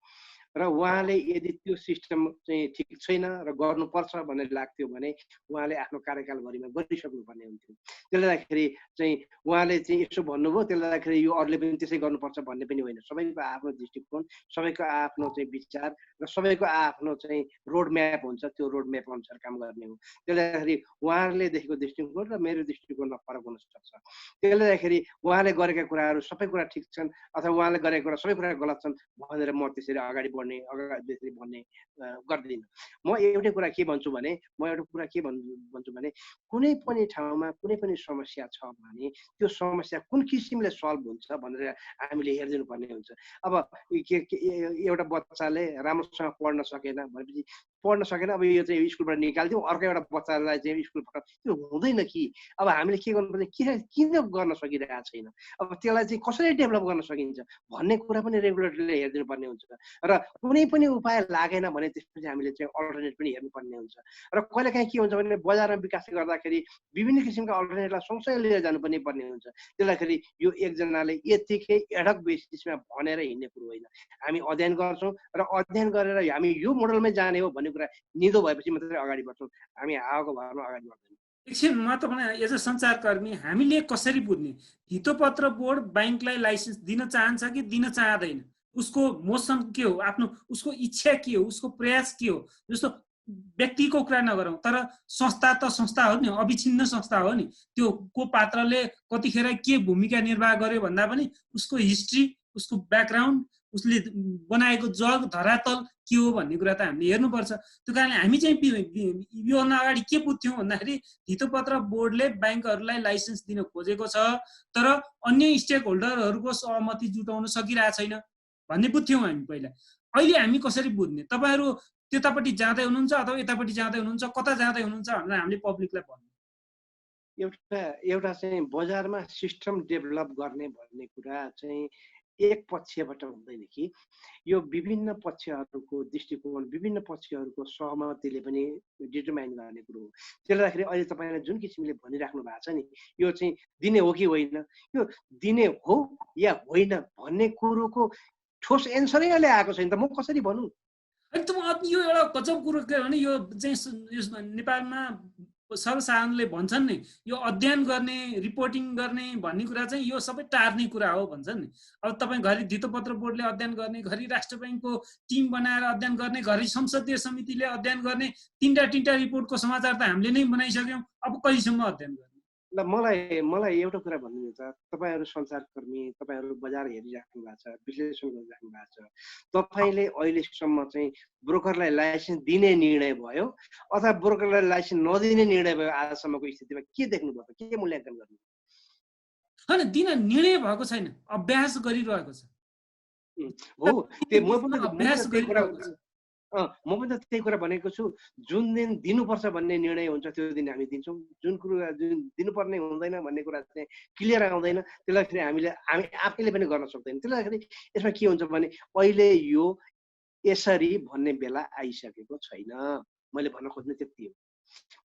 र उहाँले यदि त्यो सिस्टम चाहिँ ठिक छैन र गर्नुपर्छ भन्ने लाग्थ्यो भने उहाँले आफ्नो कार्यकालभरिमा गरिसक्नुपर्ने हुन्थ्यो। त्यसले गर्दाखेरि चाहिँ उहाँले चाहिँ यसो भन्नुभयो, त्यसले गर्दाखेरि यो अरूले पनि त्यसै गर्नुपर्छ भन्ने पनि होइन। सबैको आफ्नो दृष्टिकोण, सबैको आफ्नो चाहिँ विचार र सबैको आफ्नो चाहिँ रोड म्याप हुन्छ, त्यो रोड म्याप अनुसार काम गर्ने हो। त्यसले गर्दाखेरि उहाँहरूले देखेको दृष्टिकोण र मेरो दृष्टिकोणमा फरक हुनसक्छ। त्यसले गर्दाखेरि उहाँले गरेका कुराहरू सबै कुरा ठिक छन् अथवा उहाँले गरेका कुरा सबै कुरा गलत छन् भनेर म त्यसरी अगाडि त्यसरी भन्ने गर्दिनँ। म एउटै कुरा के भन्छु भने कुनै पनि ठाउँमा कुनै पनि समस्या छ भने त्यो समस्या कुन किसिमले सल्भ हुन्छ भनेर हामीले हेरिदिनु पर्ने हुन्छ। अब एउटा बच्चाले राम्रोसँग पढ्न सकेन भनेपछि अब यो चाहिँ स्कुलबाट निकालिदिउँ, अर्को एउटा बच्चालाई चाहिँ स्कुल पठाउँ, त्यो हुँदैन कि। अब हामीले के गर्नुपर्ने, किन गर्न सकिरहेको छैन, अब त्यसलाई चाहिँ कसरी डेभलप गर्न सकिन्छ भन्ने कुरा पनि रेगुलेटरले हेरिदिनु पर्ने हुन्छ। र कुनै पनि उपाय लागेन भने त्यसपछि हामीले चाहिँ अल्टरनेट पनि हेर्नुपर्ने हुन्छ। र कहिलेकाहीँ के हुन्छ भने बजारमा विकास गर्दाखेरि विभिन्न किसिमका अल्टरनेटलाई सँगसँगै लिएर जानुपर्ने हुन्छ। त्यसलाई यो एकजनाले यतिकै एडक बेसिसमा भनेर हिँड्ने कुरो होइन। हामी अध्ययन गर्छौँ र अध्ययन गरेर हामी यो मोडलमै जाने हो भन्ने कुरा निदो भएपछि मात्रै अगाडि बढ्छौँ। हामी हावाको भरमा अगाडि बढ्दैनौँ। एकछिन म तपाईँलाई एज अ सञ्चारकर्मी हामीले कसरी बुझ्ने धितोपत्र बोर्ड बैंकलाई लाइसेन्स दिन चाहन्छ कि दिन चाहँदैन, उसको मोसन के हो, आफ्नो उसको इच्छा के हो, उसको प्रयास के हो। जस्तो व्यक्तिको कुरा नगरौँ, तर संस्था त संस्था हो नि, अविच्छिन्न संस्था हो नि। त्यो को पात्रले कतिखेर के भूमिका निर्वाह गर्यो भन्दा पनि उसको हिस्ट्री, उसको ब्याकग्राउन्ड, उसले बनाएको जग धरातल के हो भन्ने कुरा त हामीले हेर्नुपर्छ। त्यो कारणले हामी चाहिँ योभन्दा अगाडि के बुझ्थ्यौँ भन्दाखेरि धितोपत्र बोर्डले ब्याङ्कहरूलाई लाइसेन्स दिन खोजेको छ तर अन्य स्टेक होल्डरहरूको सहमति जुटाउन सकिरहेको छैन भन्ने बुझ्थ्यौँ हामी पहिला। अहिले हामी कसरी बुझ्ने, तपाईँहरू त्यतापट्टि जाँदै हुनुहुन्छ अथवा यतापट्टि जाँदै हुनुहुन्छ, कता जाँदै हुनुहुन्छ भनेर हामीले पब्लिकलाई भन्नु। एउटा चाहिँ बजारमा सिस्टम डेभलप गर्ने भन्ने कुरा चाहिँ एक पक्षबाट हुँदैन कि यो विभिन्न पक्षहरूको दृष्टिकोण, विभिन्न पक्षहरूको सहमतिले पनि डिटरमाइन गर्ने कुरो हो। त्यसले गर्दाखेरि अहिले तपाईँले जुन किसिमले भनिराख्नु भएको छ नि, यो चाहिँ दिने हो कि होइन, यो दिने हो या होइन भन्ने कुरोको ठोस एन्सरै अहिले आएको छैन त म कसरी भनौँ। एकदम यो एउटा गजब कुरो के भने यो चाहिँ नेपालमा सर्वसाधारणले भन्छन् नि यो अध्ययन गर्ने, रिपोर्टिङ गर्ने भन्ने कुरा चाहिँ यो सबै टार्ने कुरा हो भन्छन् नि। अब तपाईँ घरि धितोपत्र बोर्डले अध्ययन गर्ने, घरि राष्ट्र ब्याङ्कको टिम बनाएर अध्ययन गर्ने, घरि संसदीय समितिले अध्ययन गर्ने, तिनवटा रिपोर्टको समाचार त हामीले नै बनाइसक्यौँ। अब कहिलेसम्म अध्ययन गर्ने? ल मलाई एउटा कुरा भन्नु छ, तपाईँहरू सञ्चारकर्मी, तपाईँहरू बजार हेरिराख्नु भएको छ, विश्लेषण गरिराख्नु भएको छ, तपाईँले अहिलेसम्म चाहिँ ब्रोकरलाई लाइसेन्स दिने निर्णय भयो अथवा ब्रोकरलाई लाइसेन्स नदिने निर्णय भयो आजसम्मको स्थितिमा के देख्नुभयो, के मूल्याङ्कन गर्नु? होइन, दिन निर्णय भएको छैन, अभ्यास गरिरहेको छ। हो, अभ्यास गरिरहेको छ। म पनि त त्यही कुरा भनेको छु। जुन दिन दिनुपर्छ भन्ने निर्णय हुन्छ त्यो दिन हामी दिन्छौँ। जुन दिनुपर्ने हुँदैन भन्ने कुरा चाहिँ क्लियर आउँदैन, त्यसलाई हामी आफैले पनि गर्न सक्दैन। त्यसले गर्दाखेरि यसमा के हुन्छ भने अहिले यो यसरी भन्ने बेला आइसकेको छैन। मैले भन्न खोज्ने त्यति हो।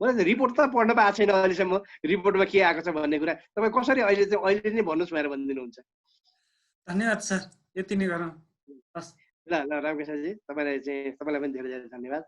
मलाई रिपोर्ट त पढ्न पाएको छैन अहिलेसम्म, रिपोर्टमा के आएको छ भन्ने कुरा तपाईँ कसरी अहिले नै भन्नुहोस् भनेर भनिदिनुहुन्छ। धन्यवाद सर, यति नै गरौँ। ल रामकृष्णजी, तपाईँलाई पनि धेरै धेरै धन्यवाद।